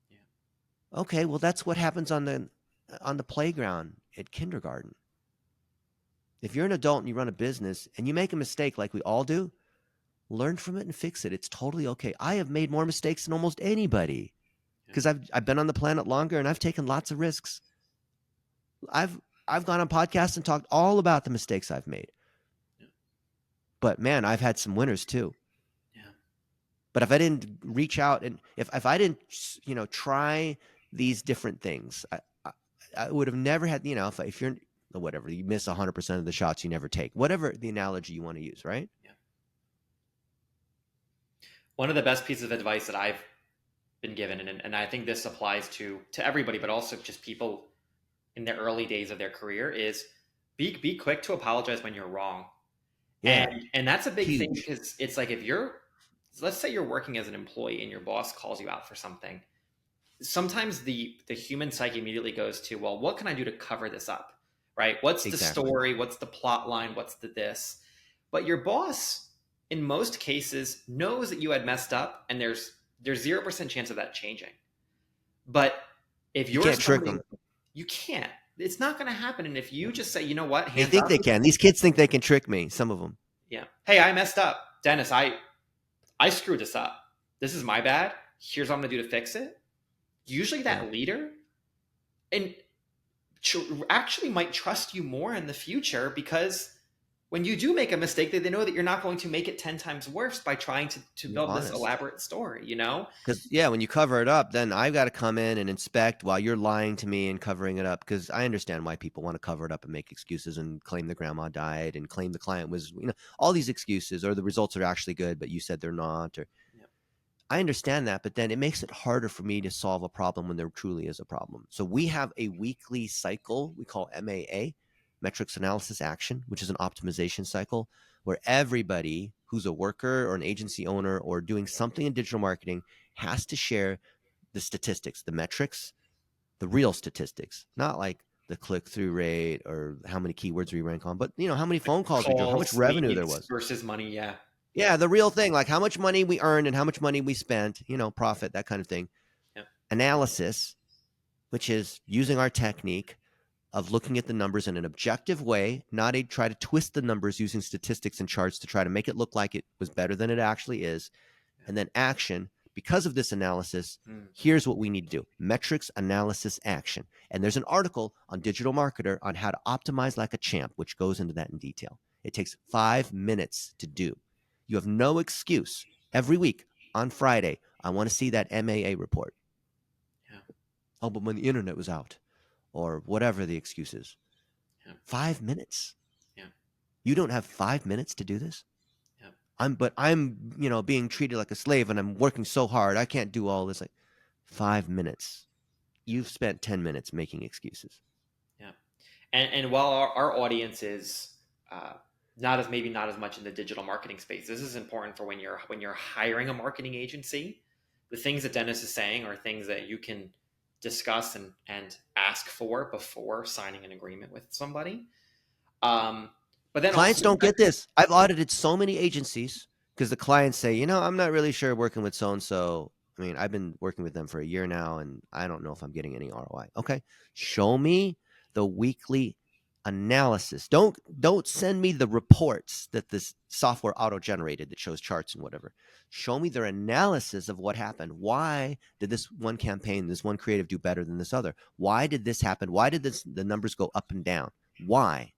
Yeah. Okay, well, that's what happens on the playground at kindergarten. If you're an adult and you run a business and you make a mistake like we all do, learn from it and fix it. It's totally okay. I have made more mistakes than almost anybody Yeah. because I've been on the planet longer and I've taken lots of risks. I've gone on podcasts and talked all about the mistakes I've made. Yeah. But man, I've had some winners too. Yeah. But if I didn't reach out and if I didn't, try these different things. I would have never had, if you're whatever, you miss 100% of the shots you never take, whatever the analogy you want to use, right? Yeah. One of the best pieces of advice that I've been given, and I think this applies to everybody, but also just people in the early days of their career, is be quick to apologize when you're wrong. Yeah, And that's a big thing, huge. because it's like, if you're, let's say you're working as an employee and your boss calls you out for something, sometimes the human psyche immediately goes to, well, what can I do to cover this up? Right? What's the Exactly. story? What's the plot line? What's the this? But your boss, in most cases, knows that you had messed up, and there's 0% chance of that changing. But if You you're can't trick somebody, them. you can't. It's not going to happen. And if you just say, you know what, They hands think up, they can. These kids think they can trick me. Some of them. yeah, hey, I messed up, Dennis. I screwed this up. This is my bad. Here's what I'm going to do to fix it. Usually, Yeah. that leader and actually might trust you more in the future, because when you do make a mistake, they know that you're not going to make it 10 times worse by trying to You're build this honest. elaborate story, you know? Because, yeah, when you cover it up, then I've got to come in and inspect while you're lying to me and covering it up. Because I understand why people want to cover it up and make excuses and claim the grandma died and claim the client was, all these excuses, or the results are actually good, but you said they're not. Or Yeah. I understand that, but then it makes it harder for me to solve a problem when there truly is a problem. So we have a weekly cycle we call MAA, Metrics Analysis Action, which is an optimization cycle where everybody who's a worker or an agency owner or doing something in digital marketing has to share the statistics, the metrics, the real statistics, not like the click through rate or how many keywords we rank on, but how many phone calls we drove, how much Calls, revenue there leads was. versus money. Yeah. Yeah, the real thing, like how much money we earned and how much money we spent, profit, that kind of thing. Yeah. Analysis, which is using our technique of looking at the numbers in an objective way, not a try to twist the numbers using statistics and charts to try to make it look like it was better than it actually is. And then action, because of this analysis, Mm. here's what we need to do: metrics, analysis, action. And there's an article on Digital Marketer on how to optimize like a champ, which goes into that in detail. It takes 5 minutes to do. You have no excuse. Every week on Friday, I want to see that MAA report. Yeah. Oh, but when the internet was out, or whatever the excuse is. Yeah. 5 minutes. Yeah. You don't have 5 minutes to do this? Yeah. I'm being treated like a slave and I'm working so hard. I can't do all this. Like, 5 minutes. You've spent 10 minutes making excuses. Yeah. And while our audience is uh, not as, maybe not as much in the digital marketing space, this is important for when you're hiring a marketing agency. The things that Dennis is saying are things that you can discuss and ask for before signing an agreement with somebody. Um, but then Clients also, don't get this. I've audited so many agencies because the clients say, I'm not really sure working with so and so. I mean, I've been working with them for a year now and I don't know if I'm getting any ROI. Okay. Show me the weekly analysis. Don't send me the reports that this software auto generated that shows charts and whatever. Show me their analysis of what happened. Why did this one campaign, this one creative do better than this other? Why did this happen? Why did the numbers go up and down? Why?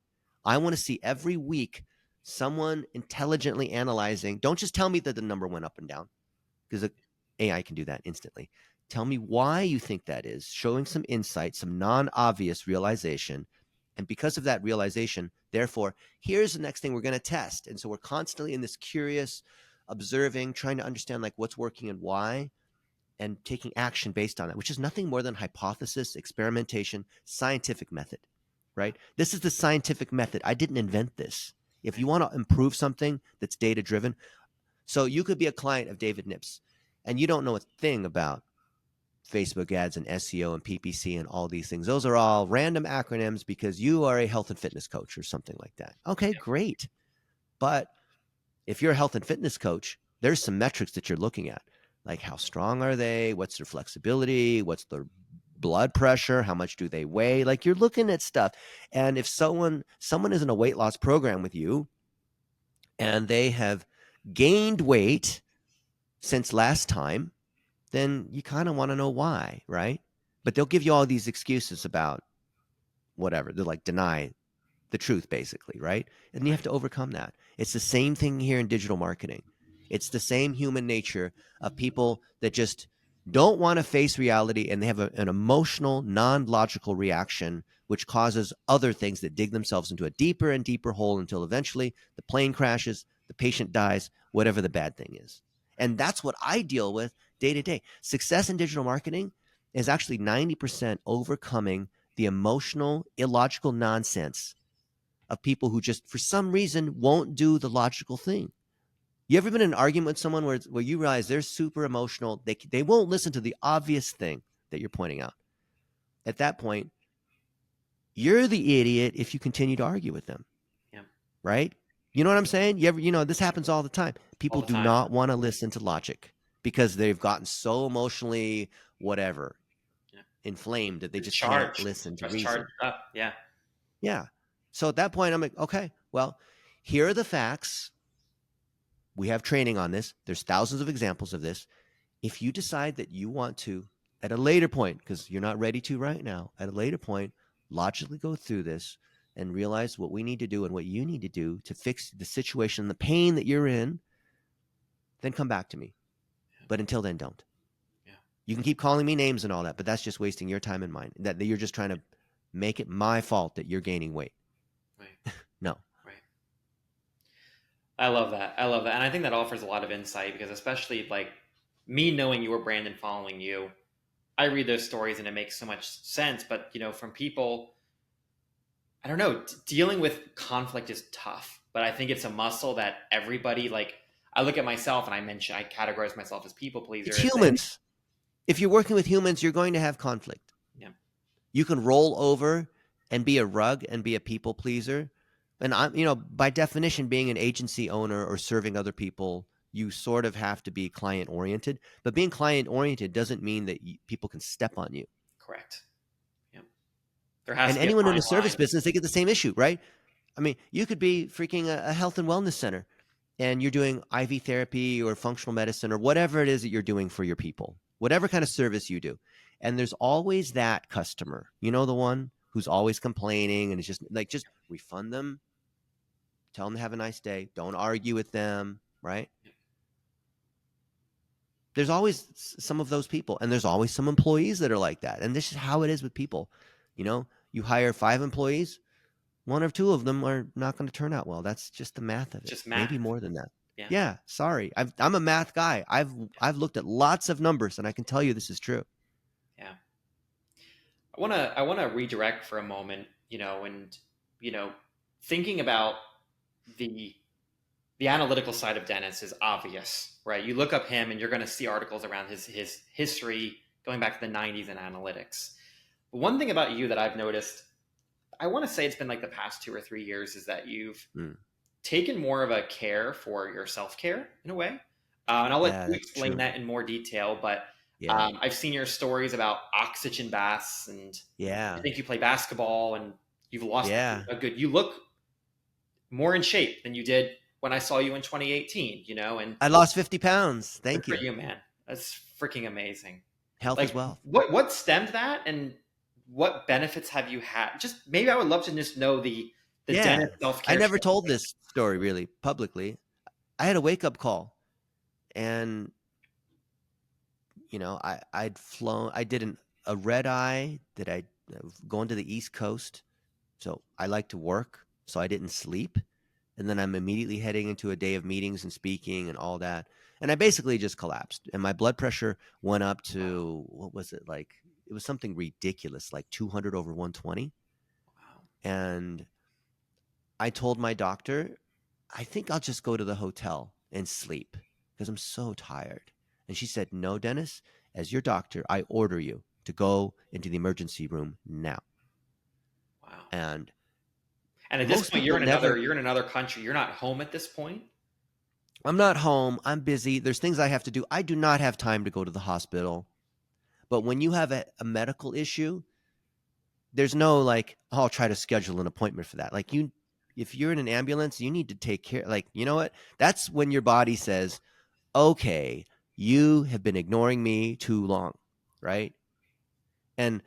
I want to see every week someone intelligently analyzing. Don't just tell me that the number went up and down, because AI can do that instantly. Tell me why you think that is, showing some insight, some non obvious realization. And because of that realization, therefore, here's the next thing we're going to test. And so we're constantly in this curious, observing, trying to understand like what's working and why, and taking action based on it, which is nothing more than hypothesis, experimentation, scientific method, right? This is the scientific method. I didn't invent this. If you want to improve something that's data driven, so you could be a client of David Nips and you don't know a thing about Facebook ads and SEO and PPC and all these things. Those are all random acronyms because you are a health and fitness coach or something like that. Okay, great. But if you're a health and fitness coach, there's some metrics that you're looking at, like how strong are they? What's their flexibility? What's their blood pressure? How much do they weigh? Like, you're looking at stuff. And if someone is in a weight loss program with you and they have gained weight since last time, then you kind of want to know why, right? But they'll give you all these excuses about whatever. They're like deny the truth, basically, right? And you have right. to overcome that. It's the same thing here in digital marketing. It's the same human nature of people that just don't want to face reality, and they have an emotional, non-logical reaction, which causes other things that dig themselves into a deeper and deeper hole until eventually the plane crashes, the patient dies, whatever the bad thing is. And that's what I deal with day to day. Success in digital marketing is actually 90% overcoming the emotional, illogical nonsense of people who just, for some reason, won't do the logical thing. You ever been in an argument with someone where you realize they're super emotional? They won't listen to the obvious thing that you're pointing out. At that point, you're the idiot if you continue to argue with them, Yeah. right? You know what I'm saying? This happens all the time. All People the do time. not want to listen to logic because they've gotten so emotionally, whatever, Yeah. inflamed that they Just just can't charged. listen to Just charged reason. up. Yeah. Yeah. So at that point, I'm like, okay, well, here are the facts. We have training on this. There's thousands of examples of this. If you decide that you want to, at a later point, because you're not ready to right now, at a later point, logically go through this and realize what we need to do and what you need to do to fix the situation, the pain that you're in, then come back to me. Yeah. But until then, don't. Yeah. You can keep calling me names and all that, but that's just wasting your time and mine. That you're just trying to make it my fault that you're gaining weight. Right. No. Right. I love that. I love that. And I think that offers a lot of insight because, especially like me knowing your brand and following you, I read those stories and it makes so much sense. But, from people, I don't know, dealing with conflict is tough, but I think it's a muscle that everybody, like, I look at myself and I categorize myself as people It's pleaser and say, humans. If you're working with humans, you're going to have conflict. yeah, You can roll over and be a rug and be a people pleaser. And by definition, being an agency owner or serving other people, you sort of have to be client oriented. But being client oriented doesn't mean that people can step on you. correct. Yeah. There has And to be a anyone in fine a service line. business, they get the same issue, right? I mean, you could be freaking a health and wellness center and you're doing IV therapy or functional medicine or whatever it is that you're doing for your people, whatever kind of service you do. And there's always that customer, the one who's always complaining and it's just like, just refund them, tell them to have a nice day, don't argue with them, right? There's always some of those people, and there's always some employees that are like that. And this is how it is with people. You hire 5 employees, one or two of them are not going to turn out well. That's just the math of It's it. just Maybe math. more than that. Yeah. Yeah, sorry. I'm a math guy. I've looked at lots of numbers, and I can tell you this is true. Yeah. I wanna redirect for a moment, and you know, thinking about the the analytical side of Dennis is obvious, right? You look up him and you're going to see articles around his history going back to the 90s in analytics. But one thing about you that I've noticed, I want to say it's been like the past 2 or 3 years, is that you've Mm. taken more of a care for your self care in a way. And I'll let Yeah, you that's explain true. that in more detail. But Yeah, I've seen your stories about oxygen baths, and I yeah, think you play basketball and you've lost yeah. You look more in shape than you did when I saw you in 2018, and I lost 50 pounds. good Thank for you. you, man. That's freaking amazing. Health is Like, wealth. what stemmed that, and what benefits have you had? Just maybe I would love to just know the Yeah, dentist self I care. never told this story really publicly. I had a wake up call, and I'd flown. I did a red eye that I going to the East Coast, so I like to work, so I didn't sleep, and then I'm immediately heading into a day of meetings and speaking and all that, and I basically just collapsed, and my blood pressure went up Wow, to what was it like? It was something ridiculous, like 200 over 120, wow, and I told my doctor, I think I'll just go to the hotel and sleep because I'm so tired. And she said, no, Dennis, as your doctor, I order you to go into the emergency room now. wow. And And at this most point, people never, you're in another country. You're not home at this point. I'm not home. I'm busy. There's things I have to do. I do not have time to go to the hospital. But when you have a medical issue, there's no like, oh, I'll try to schedule an appointment for that. Like if you're in an ambulance, you need to take care. Like, you know what? That's when your body says, okay, you have been ignoring me too long, right? And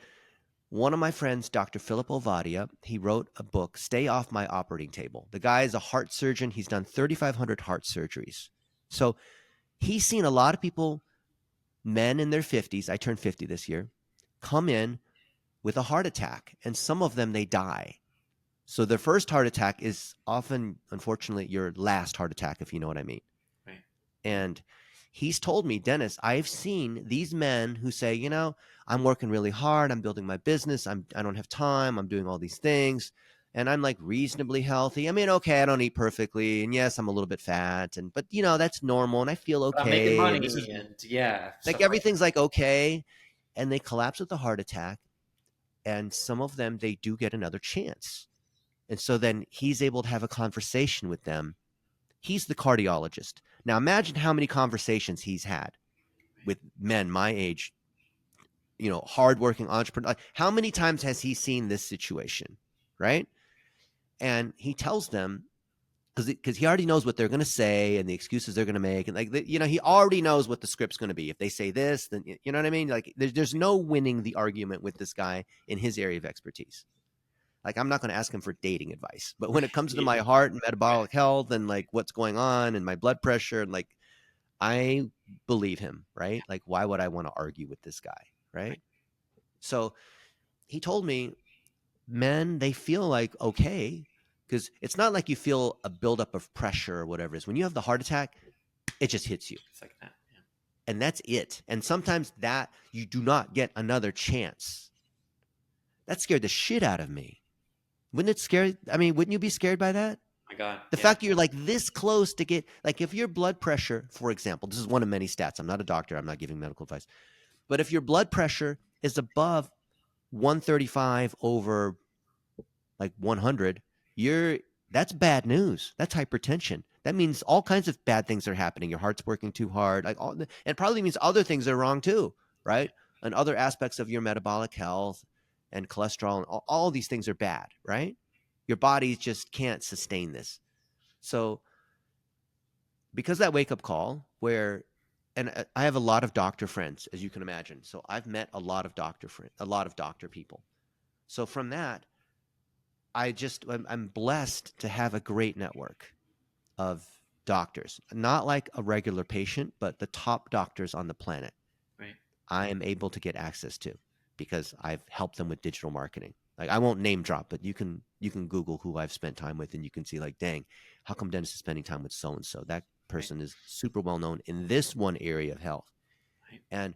one of my friends, Dr. Philip Ovadia, he wrote a book, Stay Off My Operating Table. The guy is a heart surgeon. He's done 3,500 heart surgeries. So he's seen a lot of people men in their 50s, I turned 50 this year, come in with a heart attack, and some of them, they die. So their first heart attack is often, unfortunately, your last heart attack, if you know what I mean. Right. And he's told me, Dennis, I've seen these men who say, I'm working really hard. I'm building my business. I don't have time. I'm doing all these things. And I'm like reasonably healthy. I mean, okay, I don't eat perfectly. And yes, I'm a little bit fat. But that's normal. And I feel But I'm making okay. And this is money, and yeah, like stuff like everything's like okay. And they collapse with a heart attack. And some of them, they do get another chance. And so then he's able to have a conversation with them. He's the cardiologist. Now imagine how many conversations he's had with men my age, hardworking entrepreneur. Like, how many times has he seen this situation, right? And he tells them because he already knows what they're going to say and the excuses they're going to make, and he already knows what the script's going to be. If they say this, then you know what I mean. Like there's no winning the argument with this guy in his area of expertise. Like I'm not going to ask him for dating advice, but when it comes to yeah, my heart and metabolic health and like what's going on and my blood pressure and like I believe him, right? Like why would I want to argue with this guy, right? So he told me men, they feel like okay because it's not like you feel a buildup of pressure or whatever it is. When you have the heart attack, it just hits you. it's like that. Yeah. And that's it. And sometimes that you do not get another chance. That scared the shit out of me. Wouldn't it scare? I mean, wouldn't you be scared by that? My God. The Yeah. fact that you're like this close to get, like if your blood pressure, for example, this is one of many stats. I'm not a doctor. I'm not giving medical advice. But if your blood pressure is above 135 over like 100, that's bad news. That's hypertension. That means all kinds of bad things are happening. Your heart's working too hard. And it probably means other things are wrong too, right? And other aspects of your metabolic health and cholesterol and all these things are bad, right? Your body just can't sustain this. So because that wake up call where and I have a lot of doctor friends, as you can imagine. So I've met a lot of a lot of doctor people. So from that, I'm blessed to have a great network of doctors, not like a regular patient, but the top doctors on the planet. Right. I am able to get access to because I've helped them with digital marketing. Like I won't name drop, but you can Google who I've spent time with, and you can see like, dang, how come Dennis is spending time with so and so? That Right. person is super well known in this one area of health, Right. and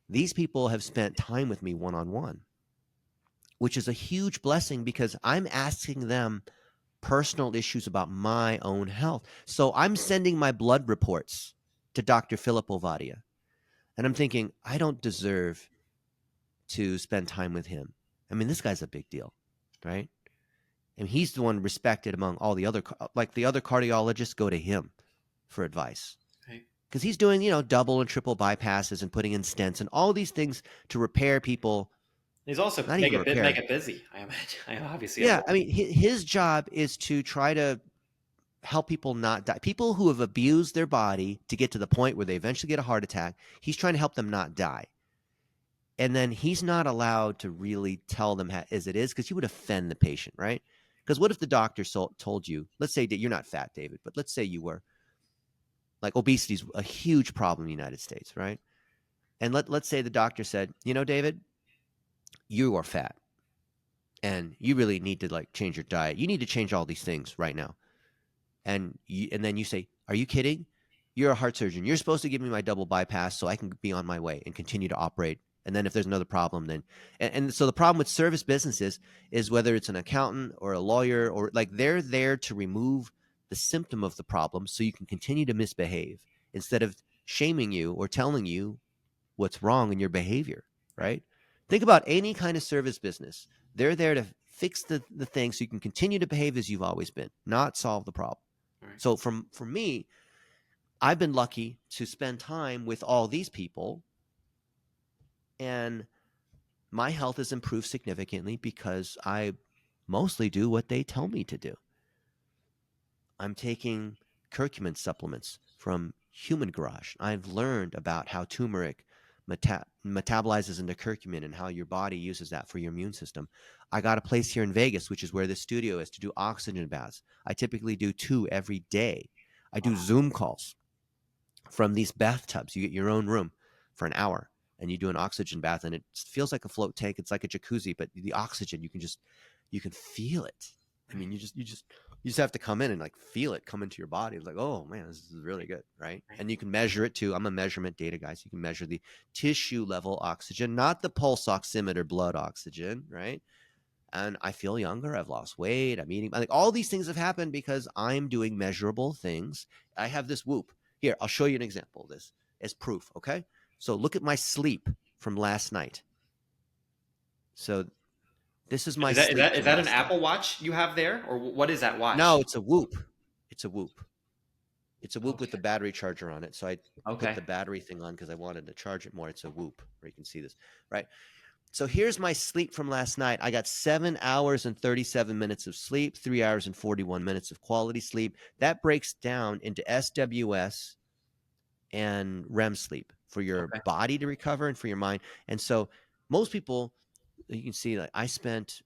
these people have spent time with me one on one, which is a huge blessing because I'm asking them personal issues about my own health. So I'm sending my blood reports to Dr. Philip Ovadia, and I'm thinking I don't deserve to spend time with him. I mean, this guy's a big deal, right? And he's the one respected among all the other, like the other cardiologists go to him for advice Right. because he's doing, double and triple bypasses and putting in stents and all these things to repair people, He's also not even repair. mega busy. I imagine. I obviously has. Yeah. I mean, his job is to try to help people not die. People who have abused their body to get to the point where they eventually get a heart attack, he's trying to help them not die. And then he's not allowed to really tell them as it is because he would offend the patient, right? Because what if the doctor told you, let's say that you're not fat, David, but let's say you were, like obesity is a huge problem in the United States, right? And let's say the doctor said, David, you are fat and you really need to like change your diet. You need to change all these things right now. And then you say, are you kidding? You're a heart surgeon. You're supposed to give me my double bypass so I can be on my way and continue to operate. And then if there's another problem, then and so the problem with service businesses is whether it's an accountant or a lawyer or like they're there to remove the symptom of the problem so you can continue to misbehave instead of shaming you or telling you what's wrong in your behavior, Right. right? Think about any kind of service business. They're there to fix the thing so you can continue to behave as you've always been, not solve the problem. Right. So for me, I've been lucky to spend time with all these people, and my health has improved significantly because I mostly do what they tell me to do. I'm taking curcumin supplements from Human Garage. I've learned about how turmeric metabolizes into curcumin and how your body uses that for your immune system. I got a place here in Vegas, which is where the studio is, to do oxygen baths. I typically do 2 every day. I do Wow. Zoom calls from these bathtubs. You get your own room for an hour and you do an oxygen bath, and it feels like a float tank. It's like a jacuzzi, but the oxygen, you can feel it. I Right. mean, you just have to come in and like feel it come into your body. It's like, oh man, this is really good, right? Right. And you can measure it too. I'm a measurement data guy, so you can measure the tissue level oxygen, not the pulse oximeter blood oxygen, right? And I feel younger. I've lost weight. I'm eating. Like all these things have happened because I'm doing measurable things. I have this Whoop. Here, I'll show you an example of this as proof. Okay. So look at my sleep from last night. So this is my sleep Is from that an last night. Apple Watch you have there, or what is that No, watch? it's a Whoop. It's a Whoop. It's a Whoop with Okay. the battery charger on it. So I put Okay. the battery thing on because I wanted to charge it more. It's a Whoop where you can see this, right? So here's my sleep from last night. I got 7 hours and 37 minutes of sleep, 3 hours and 41 minutes of quality sleep. That breaks down into SWS and REM sleep for your Okay. body to recover and for your mind. And so most people, you can see, like I spent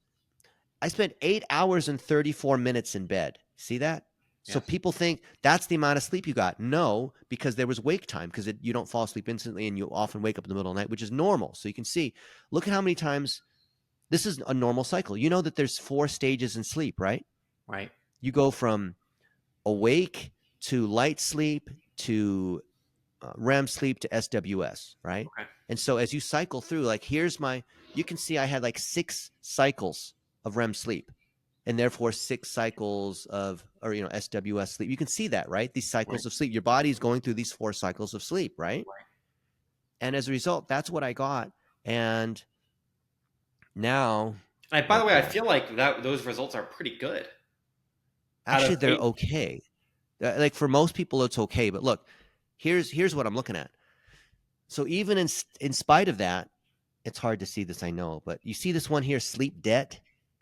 8 hours and 34 minutes in bed. See that? So Yes. people think that's the amount of sleep you got. No, because there was wake time, because you don't fall asleep instantly and you often wake up in the middle of the night, which is normal. So you can see, look at how many times this is a normal cycle. You know that there's 4 stages in sleep, right? Right. You go from awake to light sleep to REM sleep to SWS, right? Okay. And so as you cycle through, like you can see I had like 6 cycles of REM sleep and therefore 6 cycles of, or, SWS sleep. You can see that, right? These Right. cycles of sleep. Your body is going through these 4 cycles of sleep, right? Right. And as a result, that's what I got. And now, By the like, way, I feel like that those results are pretty good. Out actually, of they're 8. okay. Like for most people, it's okay. But look, here's what I'm looking at. So even in spite of that, it's hard to see this, I know, but you see this one here, sleep debt.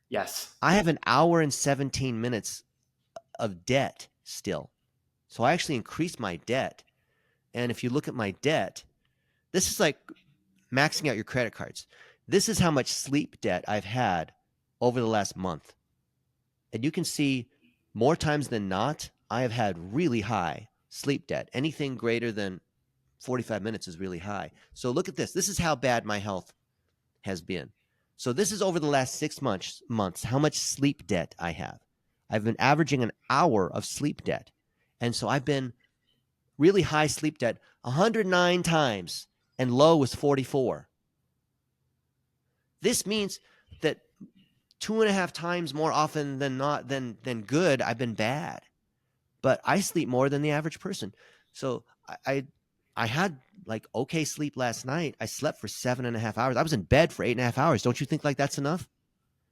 Yes. I have an hour and 17 minutes of debt still. So I actually increased my debt. And if you look at my debt, this is like maxing out your credit cards. This is how much sleep debt I've had over the last month. And you can see more times than not, I have had really high sleep debt. Anything greater than 45 minutes is really high. So look at this. This is how bad my health has been. So this is over the last 6 months, how much sleep debt I have. I've been averaging an hour of sleep debt. And so I've been really high sleep debt 109 times and low was 44. This means that 2.5 times more often than not than good, I've been bad. But I sleep more than the average person. So I had like okay sleep last night. I slept for 7.5 hours. I was in bed for 8.5 hours. Don't you think like that's enough?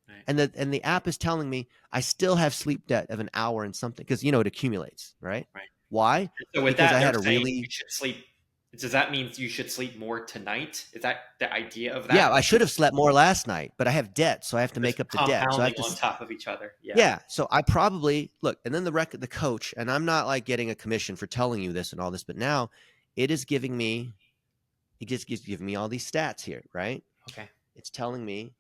Right. And the app is telling me I still have sleep debt of an hour and something because it accumulates, right? Right. Why? So with Because that, I they're had a saying you really should sleep. Does that mean you should sleep more tonight? Is that the idea of yeah, that? I should have slept more last night, but I have debt, so I have to Just make up the debt. So I compounding have to on top of each other. Yeah. yeah, so I probably look, and then the coach, and I'm not like getting a commission for telling you this and all this, but now it is giving me, it just gives giving me all these stats here, right? Okay. It's telling me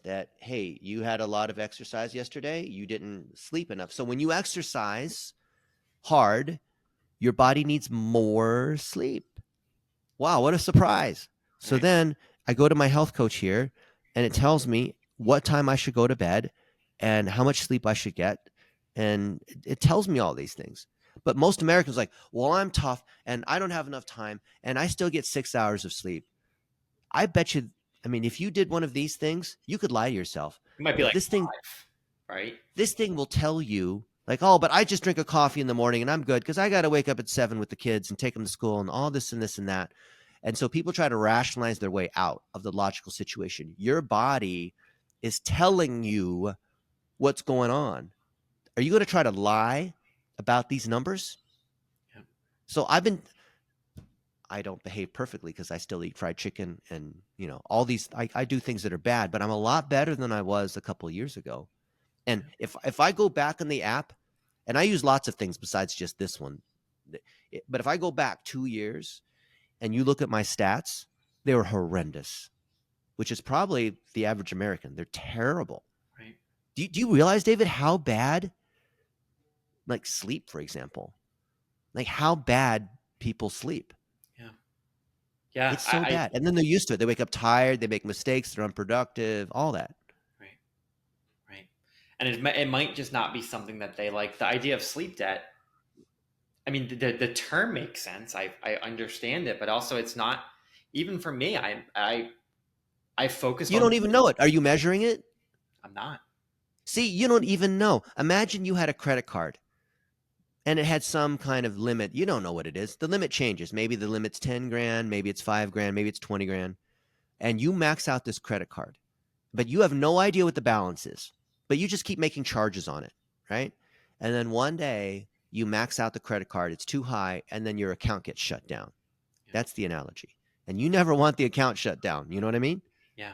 that hey, you had a lot of exercise yesterday, you didn't sleep enough. So when you exercise hard, your body needs more sleep. Wow, what a surprise. So Right. then I go to my health coach here and it tells me what time I should go to bed and how much sleep I should get. And it tells me all these things. But most Americans are like, well, I'm tough and I don't have enough time and I still get 6 hours of sleep. I bet you, I mean, if you did one of these things, you could lie to yourself. It might be But like this thing, 5, right? this thing will tell you like, oh, but I just drink a coffee in the morning and I'm good because I got to wake up at 7 with the kids and take them to school and all this and this and that. And so people try to rationalize their way out of the logical situation. Your body is telling you what's going on. Are you going to try to lie about these numbers? Yeah. So I don't behave perfectly because I still eat fried chicken and, all these, I do things that are bad, but I'm a lot better than I was a couple of years ago. And if I go back on the app, and I use lots of things besides just this one, but if I go back 2 years and you look at my stats, they were horrendous, which is probably the average American. They're terrible. Right. Do you realize, David, how bad, like sleep, for example, like how bad people sleep? Yeah. Yeah, It's so bad. And then they're used to it. They wake up tired, they make mistakes, they're unproductive, all that. right, right. And it might just not be something that they like. The idea of sleep debt, I mean, the term makes sense. I understand it, but also it's not, even for me, I focused You on don't even know it. Are you measuring it? I'm not. See, you don't even know. Imagine you had a credit card and it had some kind of limit. You don't know what it is. The limit changes. Maybe the limit's 10 grand, maybe it's 5 grand, maybe it's 20 grand. And you max out this credit card, but you have no idea what the balance is. But you just keep making charges on it, right? And then one day you max out the credit card, it's too high, and then your account gets shut down. Yeah, That's the analogy. And you never want the account shut down. You know what I mean? yeah,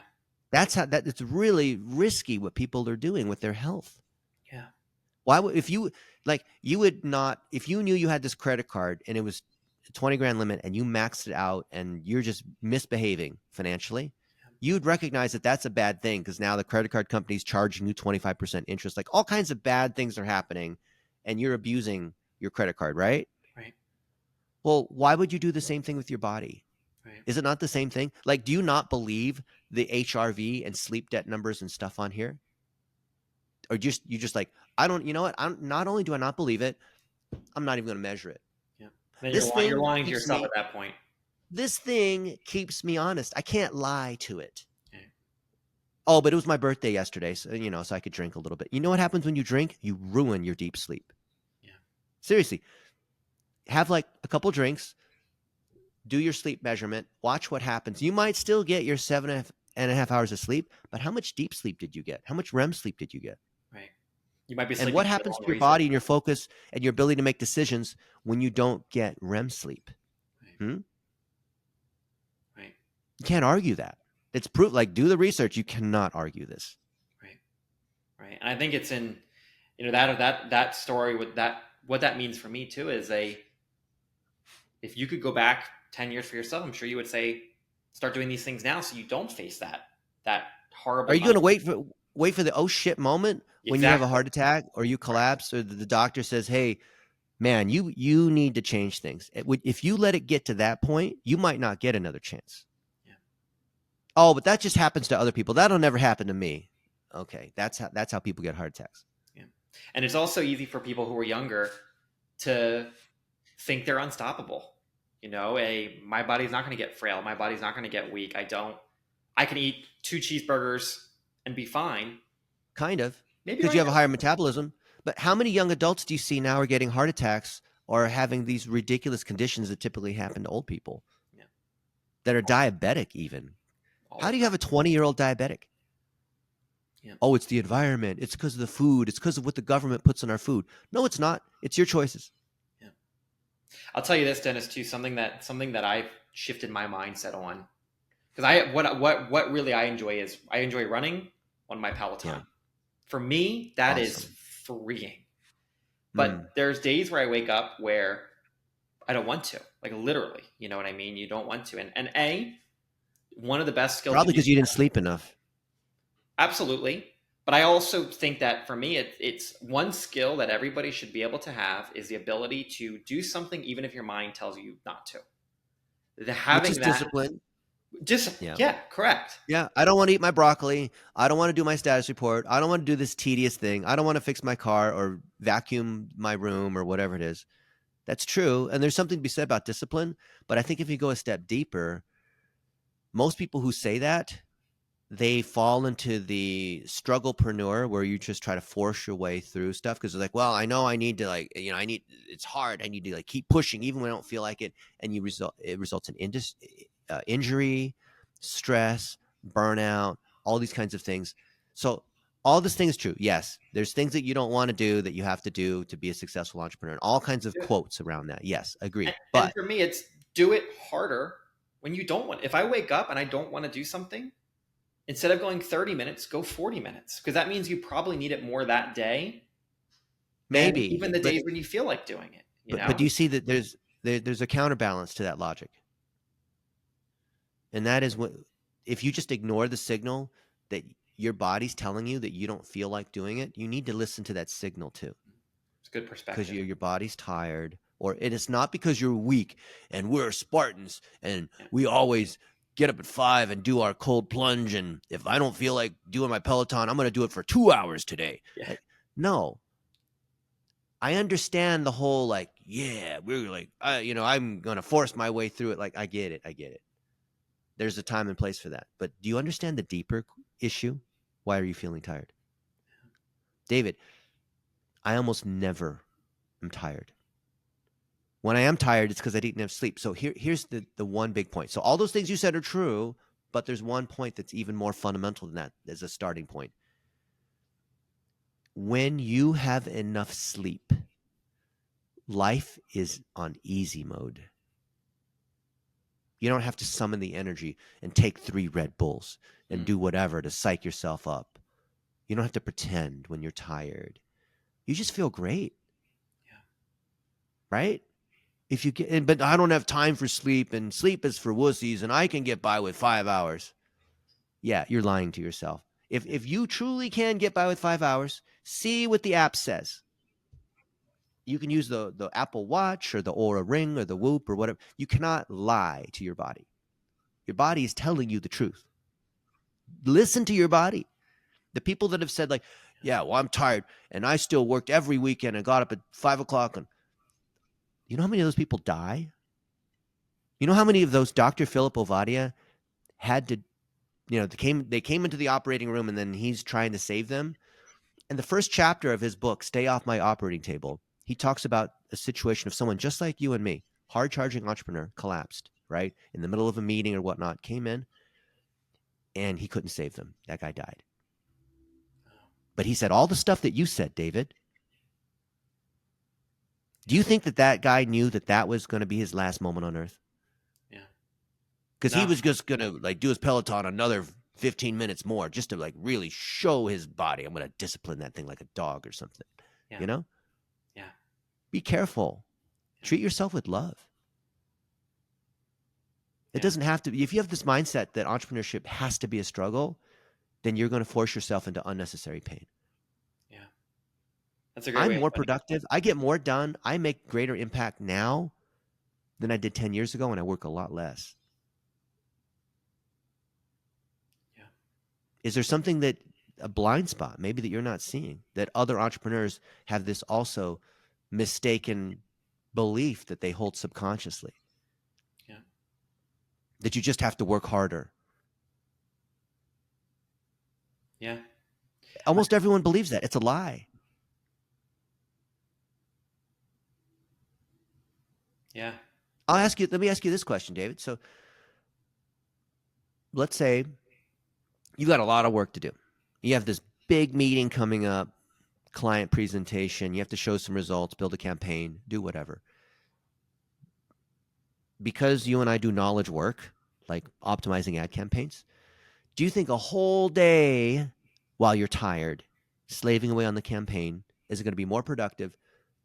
That's how that it's really risky what people are doing with their health. yeah, Why would if you like you would not if you knew you had this credit card and it was a 20 grand limit and you maxed it out and you're just misbehaving financially, you'd recognize that that's a bad thing because now the credit card company's charging you 25% interest. Like all kinds of bad things are happening and you're abusing your credit card, right? right, Well, why would you do the same thing with your body? right. Is it not the same thing? Like, do you not believe the HRV and sleep debt numbers and stuff on here? Or just you just like, I don't, you know what? I'm not only do I not believe it, I'm not even going to measure it. Yeah. Then This you're thing lying to keeps yourself me at that point. this thing keeps me honest. I can't lie to it. Yeah, Oh, but it was my birthday yesterday, so so I could drink a little bit. You know what happens when you drink? You ruin your deep sleep. yeah, Seriously. Have like a couple drinks, do your sleep measurement, watch what happens. You might still get your 7.5 hours of sleep, but how much deep sleep did you get? How much REM sleep did you get? right. You might be And sleeping what for the happens to wrong your reason. body and your focus and your ability to make decisions when you don't get REM sleep? Right, Hmm? right, You can't argue that. It's proof. Like, do the research. You cannot argue this. right, right. And I think it's in, that story with that, what that means for me too is if you could go back 10 years for yourself, I'm sure you would say, start doing these things now so you don't face that Are horrible you going night. to wait for the oh shit moment when you have a Exactly. heart attack or you Right. collapse or the doctor says, "Hey, man, you need to change things." If you let it get to that point, you might not get another chance. Yeah. Oh, but that just happens to other people. That'll never happen to me. Okay, that's how people get heart attacks. Yeah. And it's also easy for people who are younger to think they're unstoppable. My body's not going to get frail. My body's not going to get weak. I can eat 2 cheeseburgers and be fine. Kind of, Maybe because you right have a now. higher metabolism. But how many young adults do you see now are getting heart attacks or having these ridiculous conditions that typically happen to old people Yeah. that are diabetic even? All How the do you have time. a 20-year-old diabetic? Yeah. Oh, it's the environment. It's because of the food. It's because of what the government puts in our food. No, it's not. It's your choices. Yeah. I'll tell you this, Dennis, too, something that I've shifted my mindset on. Because what really I enjoy is I enjoy running on my Yeah. Peloton. For me, that is Awesome. freeing. But Mm. there's days where I wake up where I don't want to, like literally. You know what I mean? You don't want to. And one of the best skills to Probably do, because you didn't sleep enough. absolutely. But I also think that for me, it's one skill that everybody should be able to have is the ability to do something even if your mind tells you not to. Which is Having that discipline. discipline, Yeah. yeah, correct. Yeah. I don't want to eat my broccoli. I don't want to do my status report. I don't want to do this tedious thing. I don't want to fix my car or vacuum my room or whatever it is. That's true. And there's something to be said about discipline. But I think if you go a step deeper, most people who say that, they fall into the strugglepreneur where you just try to force your way through stuff because they're like, well, I know I need to it's hard. I need to like keep pushing even when I don't feel like it. And it results in injury, stress, burnout, all these kinds of things. So all this thing is true. Yes, there's things that you don't want to do that you have to do to be a successful entrepreneur. And all kinds of quotes around that. Yes, And, agreed. and But for me, it's do it harder when you don't want. If I wake up and I don't want to do something, instead of going 30 minutes, go 40 minutes because that means you probably need it more that day than maybe, even the days when you feel like doing it. but do you see that there's a counterbalance to that logic? And that is what if you just ignore the signal that your body's telling you that you don't feel like doing it, you need to listen to that signal too. It's good Because perspective. your body's tired Or it is not because you're weak and we're Spartans and Yeah. we always get up at 5 and do our cold plunge. And if I don't feel like doing my Peloton, I'm going to do it for 2 hours today. Yeah. Like, no, I understand the whole like, yeah, we're like, I'm going to force my way through it. Like, I get it. I get it. There's a time and place for that. But do you understand the deeper issue? Why are you feeling tired? David, I almost never am tired. When I am tired, it's because I didn't have sleep. So here's the one big point. So all those things you said are true, but there's one point that's even more fundamental than that as a starting point. When you have enough sleep, life is on easy mode. You don't have to summon the energy and take 3 Red Bulls and do whatever to psych yourself up. You don't have to pretend when you're tired. You just feel great. Yeah. Right? If you get, but I don't have time for sleep, and sleep is for wussies, and I can get by with 5 hours. Yeah, you're lying to yourself. If you truly can get by with 5 hours, see what the app says. You can use the Apple Watch or the Aura Ring or the Whoop or whatever. You cannot lie to your body. Your body is telling you the truth. Listen to your body. The people that have said like, yeah, well, I'm tired and I still worked every weekend and got up at 5 o'clock. And you know how many of those people die? You know how many of those Dr. Philip Ovadia had to, they came into the operating room and then he's trying to save them. And the first chapter of his book, Stay Off My Operating Table, he talks about a situation of someone just like you and me, hard charging entrepreneur, collapsed, right? In the middle of a meeting or whatnot, came in and he couldn't save them. That guy died. But he said all the stuff that you said, David. Do you think that that guy knew that that was going to be his last moment on earth? Yeah. Because he No. was just going to like do his Peloton another 15 minutes more just to like really show his body. I'm going to discipline that thing like a dog or something. Yeah. You know? Yeah. Be careful. Yeah. Treat yourself with love. It Yeah. doesn't have to be. If you have this mindset that entrepreneurship has to be a struggle, then you're going to force yourself into unnecessary pain. Yeah. That's a great I'm way of more putting it. productive. I get more done. I make greater impact now than I did 10 years ago, and I work a lot less. Yeah. Is there something that a blind spot maybe that you're not seeing, that other entrepreneurs have this also mistaken belief that they hold subconsciously, Yeah. that you just have to work harder? Yeah. Almost everyone believes that. It's a lie. Yeah. Let me ask you this question, David. So let's say you've got a lot of work to do. You have this big meeting coming up, client presentation. You have to show some results, build a campaign, do whatever. Because you and I do knowledge work, like optimizing ad campaigns, do you think a whole day while you're tired, slaving away on the campaign, is going to be more productive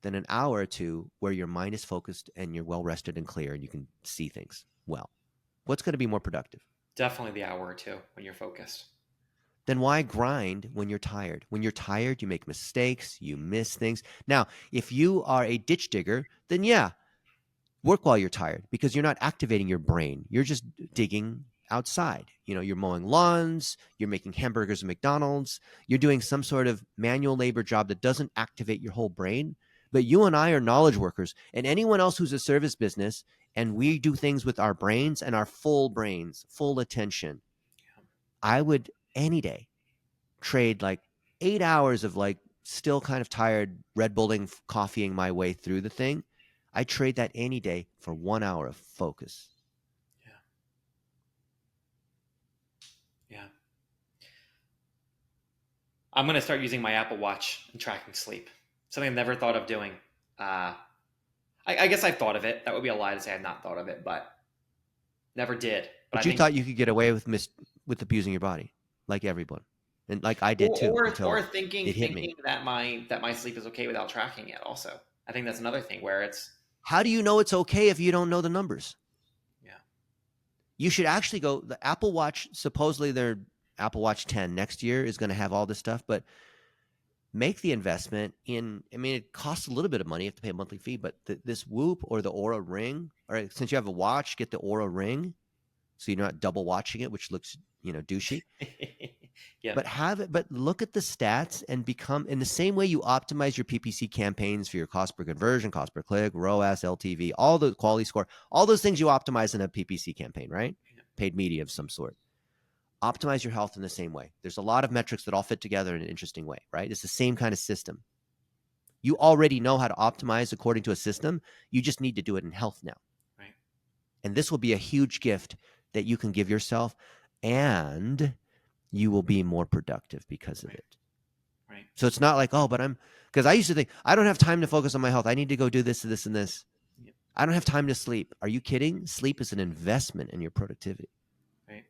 than an hour or two where your mind is focused and you're well rested and clear and you can see things well? What's going to be more productive? Definitely the hour or two when you're focused. Then why grind when you're tired? When you're tired, you make mistakes, you miss things. Now, if you are a ditch digger, then yeah, work while you're tired because you're not activating your brain. You're just digging outside. You're mowing lawns, you're making hamburgers at McDonald's, you're doing some sort of manual labor job that doesn't activate your whole brain. But you and I are knowledge workers, and anyone else who's a service business, and we do things with our brains and our full brains, full attention. I would any day trade like 8 hours of like still kind of tired Red Bulling, coffeeing my way through the thing. I trade that any day for 1 hour of focus. Yeah. Yeah. I'm going to start using my Apple Watch and tracking sleep. Something I've never thought of doing. I guess I've thought of it. That would be a lie to say I've not thought of it, but never did. But I But you think, thought you could get away with abusing your body, like everyone, and like I did too, or until thinking it hit me. thinking that my sleep is okay without tracking it. Also, I think that's another thing where it's How do you know it's okay if you don't know the numbers? yeah. You should actually go. The Apple Watch, supposedly their Apple Watch 10 next year is going to have all this stuff, but make the investment in. I mean, it costs a little bit of money. You have to pay a monthly fee, but this Whoop or the Aura Ring, or since you have a watch, get the Aura Ring, so you're not double watching it, which looks douchey. Yeah. But have it. But look at the stats and become in the same way you optimize your PPC campaigns for your cost per conversion, cost per click, ROAS, LTV, all the quality score, all those things you optimize in a PPC campaign, right? Yeah. Paid media of some sort. Optimize your health in the same way. There's a lot of metrics that all fit together in an interesting way, right? It's the same kind of system. You already know how to optimize according to a system. You just need to do it in health now. Right. And this will be a huge gift that you can give yourself, and you will be more productive because of Right. it. Right. So it's not like, oh, but because I used to think, I don't have time to focus on my health. I need to go do this, this, and this. Yeah. I don't have time to sleep. Are you kidding? Sleep is an investment in your productivity. Right.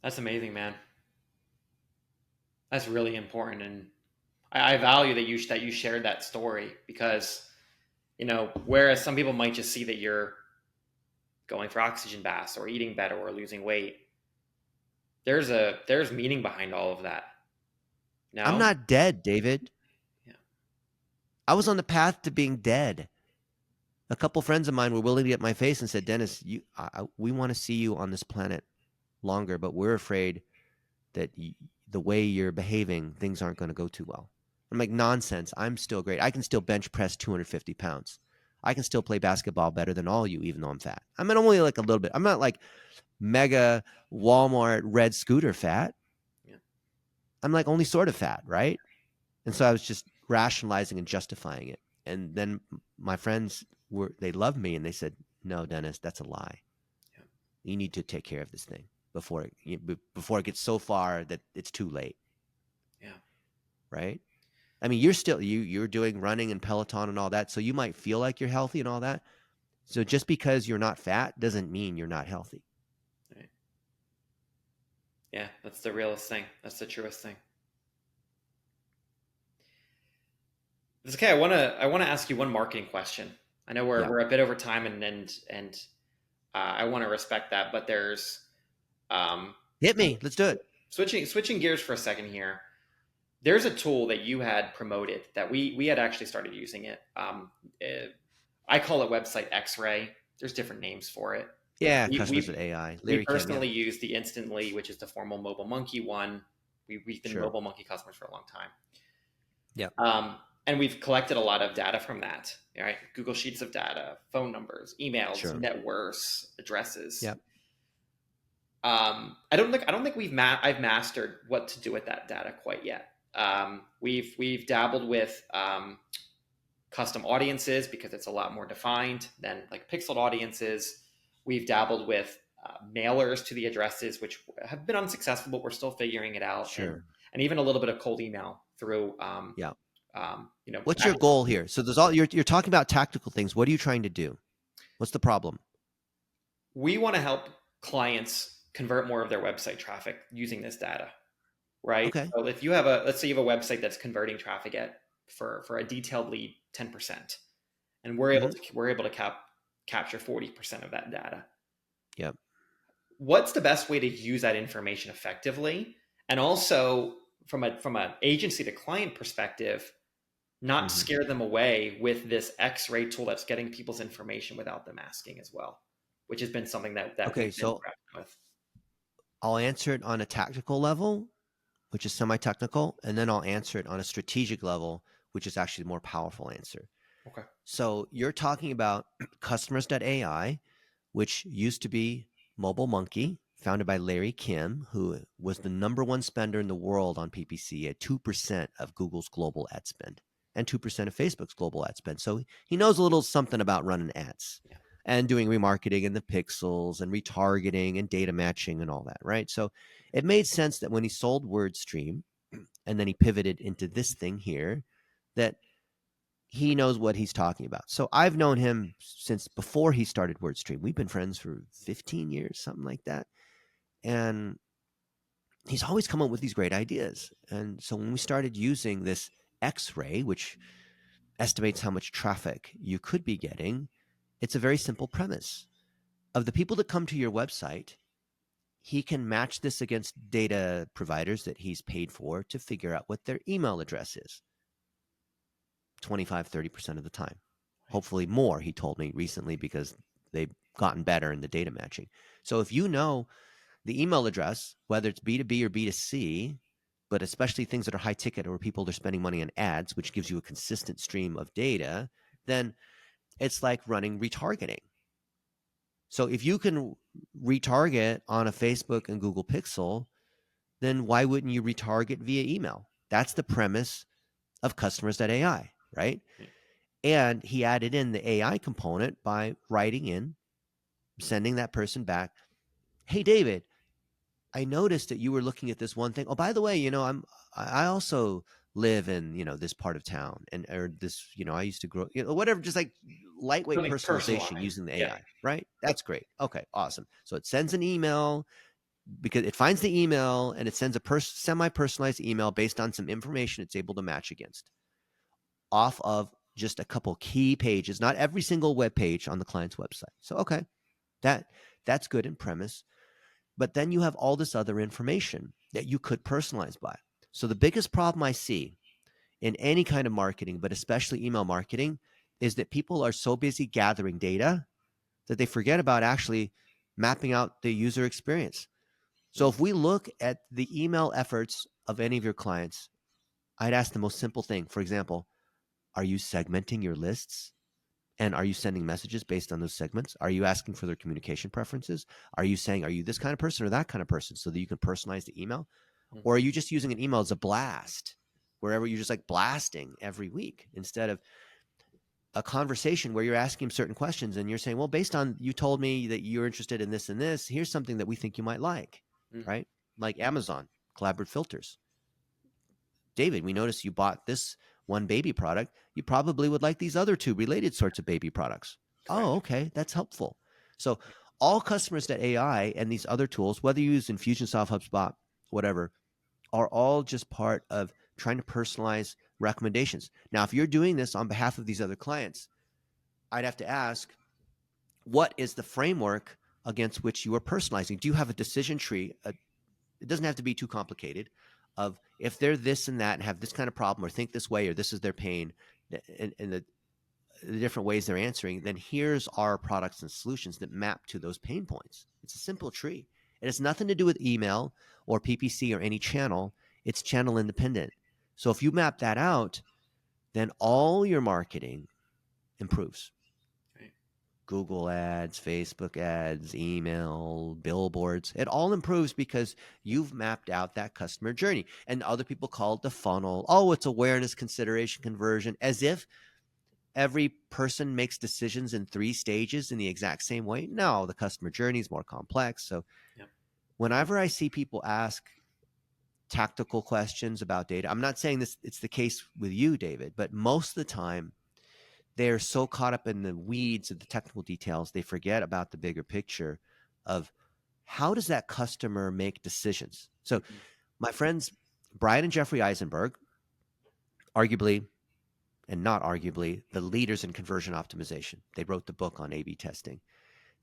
That's amazing, man. That's really important, and I value that you shared that story because whereas some people might just see that you're going for oxygen baths or eating better or losing weight, there's meaning behind all of that. I'm No. not dead, David. Yeah. I was on the path to being dead. A couple friends of mine were willing to get my face and said, Dennis, we want to see you on this planet longer, but we're afraid that the way you're behaving, things aren't going to go too well. I'm like, nonsense. I'm still great. I can still bench press 250 pounds. I can still play basketball better than all you, even though I'm fat. I'm only like a little bit. I'm not like mega Walmart red scooter fat. Yeah. I'm like only sort of fat, right? And so I was just rationalizing and justifying it. And then my friends they loved me and they said, no, Dennis, that's a lie. Yeah. You need to take care of this thing before it gets so far that it's too late. Yeah. Right. I mean, you're doing running and Peloton and all that. So you might feel like you're healthy and all that. So just because you're not fat doesn't mean you're not healthy. Right. Yeah, that's the realest thing. That's the truest thing. It's okay. I wanna ask you one marketing question. I know Yeah. we're a bit over time, and I want to respect that, but there's um, Hit me. Let's do it. switching gears for a second here. There's a tool that you had promoted that we had actually started using it. I call it website X-ray. There's different names for it. Yeah. We Customers we with AI. we Larry Kim. Yeah. personally use the Instantly, which is the formal Mobile Monkey one. We've been Sure. Mobile Monkey customers for a long time. Yeah. And we've collected a lot of data from that. Right, Google Sheets of data, phone numbers, emails, Sure. net worths, addresses. Yeah. I don't think I've mastered what to do with that data quite yet. We've dabbled with custom audiences because it's a lot more defined than like pixeled audiences. We've dabbled with mailers to the addresses, which have been unsuccessful, but we're still figuring it out. Sure. And even a little bit of cold email through Yeah. What's your actually, goal here? So there's all you're talking about tactical things. What are you trying to do? What's the problem? we want to help clients convert more of their website traffic using this data, right? Okay. So if let's say you have a website that's converting traffic at for a detailed lead 10%, and we're able to capture 40% of that data. Yep. What's the best way to use that information effectively, and also from an agency to client perspective, not scare them away with this X-ray tool that's getting people's information without them asking as well, which has been something that Okay. we've been So grappling with. I'll answer it on a tactical level, which is semi-technical, and then I'll answer it on a strategic level, which is actually the more powerful answer. Okay. So you're talking about customers.ai, which used to be Mobile Monkey, founded by Larry Kim, who was the number one spender in the world on PPC at 2% of Google's global ad spend and 2% of Facebook's global ad spend. So he knows a little something about running ads Yeah. and doing remarketing and the pixels and retargeting and data matching and all that, right? So it made sense that when he sold WordStream and then he pivoted into this thing here, that he knows what he's talking about. So I've known him since before he started WordStream. We've been friends for 15 years, something like that. And he's always come up with these great ideas. And so when we started using this X-ray, which estimates how much traffic you could be getting, it's a very simple premise. Of the people that come to your website, he can match this against data providers that he's paid for to figure out what their email address is 25-30% of the time. Right. Hopefully more, he told me recently, because they've gotten better in the data matching. So if you know the email address, whether it's B2B or B2C, but especially things that are high ticket or where people are spending money on ads, which gives you a consistent stream of data, then it's like running retargeting. So if you can retarget on a Facebook and Google Pixel, then why wouldn't you retarget via email? That's the premise of customers.ai, right? Right. And he added in the AI component by writing in, sending that person back, hey, David, I noticed that you were looking at this one thing. Oh, by the way, I also live in, this part of town, and or this, I used to grow, whatever, just like lightweight Something personalization personalized. using the Yeah. AI, right? That's great. Okay, awesome. So it sends an email, because it finds the email and it sends a semi-personalized email based on some information it's able to match against off of just a couple key pages, not every single web page on the client's website. So okay, that that's good in premise. But then you have all this other information that you could personalize by. So the biggest problem I see in any kind of marketing, but especially email marketing, is that people are so busy gathering data that they forget about actually mapping out the user experience. So Mm. if we look at the email efforts of any of your clients, I'd ask the most simple thing. For example, are you segmenting your lists? And are you sending messages based on those segments? Are you asking for their communication preferences? Are you saying, are you this kind of person or that kind of person, so that you can personalize the email? Mm. Or are you just using an email as a blast, wherever you're just like blasting every week, instead of a conversation where you're asking certain questions and you're saying, well, based on you told me that you're interested in this and this, here's something that we think you might like, Mm. right? Like Amazon, collaborative filters. David, we noticed you bought this one baby product. You probably would like these other two related sorts of baby products. Oh, Correct. okay. That's helpful. So all customers.ai and these other tools, whether you use Infusionsoft, HubSpot, whatever, are all just part of trying to personalize recommendations. Now, if you're doing this on behalf of these other clients, I'd have to ask, what is the framework against which you are personalizing? Do you have a decision tree? It doesn't have to be too complicated. Of if they're this and that and have this kind of problem or think this way or this is their pain, and the different ways they're answering, then here's our products and solutions that map to those pain points. It's a simple tree. It has nothing to do with email or PPC or any channel. It's channel independent. So if you map that out, then all your marketing improves. Right. Google ads, Facebook ads, email, billboards, it all improves because you've mapped out that customer journey. And other people call it the funnel. Oh, it's awareness, consideration, conversion, as if every person makes decisions in 3 stages in the exact same way. No, the customer journey is more complex. So Yep. whenever I see people ask tactical questions about data, I'm not saying this it's the case with you, David, but most of the time they're so caught up in the weeds of the technical details, they forget about the bigger picture of how does that customer make decisions. So Mm-hmm. my friends Brian and Jeffrey Eisenberg, arguably and not arguably the leaders in conversion optimization, they wrote the book on A/B testing.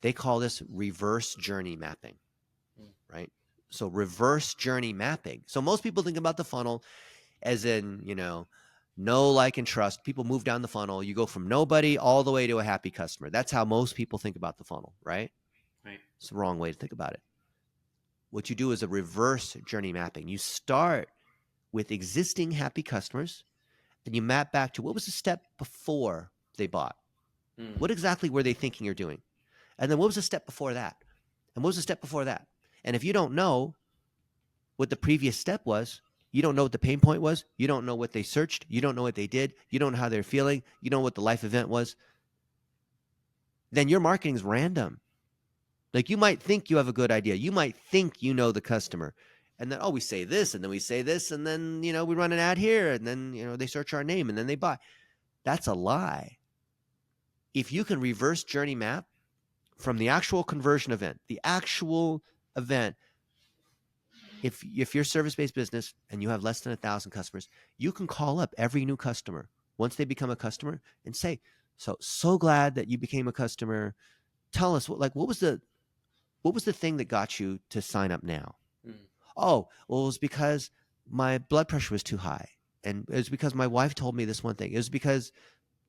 They call this reverse journey mapping, Mm. right? So reverse journey mapping. So most people think about the funnel as in, know, like, and trust. People move down the funnel. You go from nobody all the way to a happy customer. That's how most people think about the funnel, right? Right. It's the wrong way to think about it. What you do is a reverse journey mapping. You start with existing happy customers and you map back to what was the step before they bought? Mm. What exactly were they thinking or doing? And then what was the step before that? And what was the step before that? And if you don't know what the previous step was, you don't know what the pain point was, you don't know what they searched, you don't know what they did, you don't know how they're feeling, you don't know what the life event was, then your marketing is random. Like you might think you have a good idea. You might think you know the customer. And then, oh, we say this, and then we say this, and then, we run an ad here, and then, they search our name, and then they buy. That's a lie. If you can reverse journey map from the actual conversion event, the actual event, if you're service-based business and you have less than 1,000 customers, you can call up every new customer once they become a customer and say, so glad that you became a customer. Tell us what was What was the thing that got you to sign up now? Mm. Oh, well, it was because my blood pressure was too high. And it was because my wife told me this one thing. It was because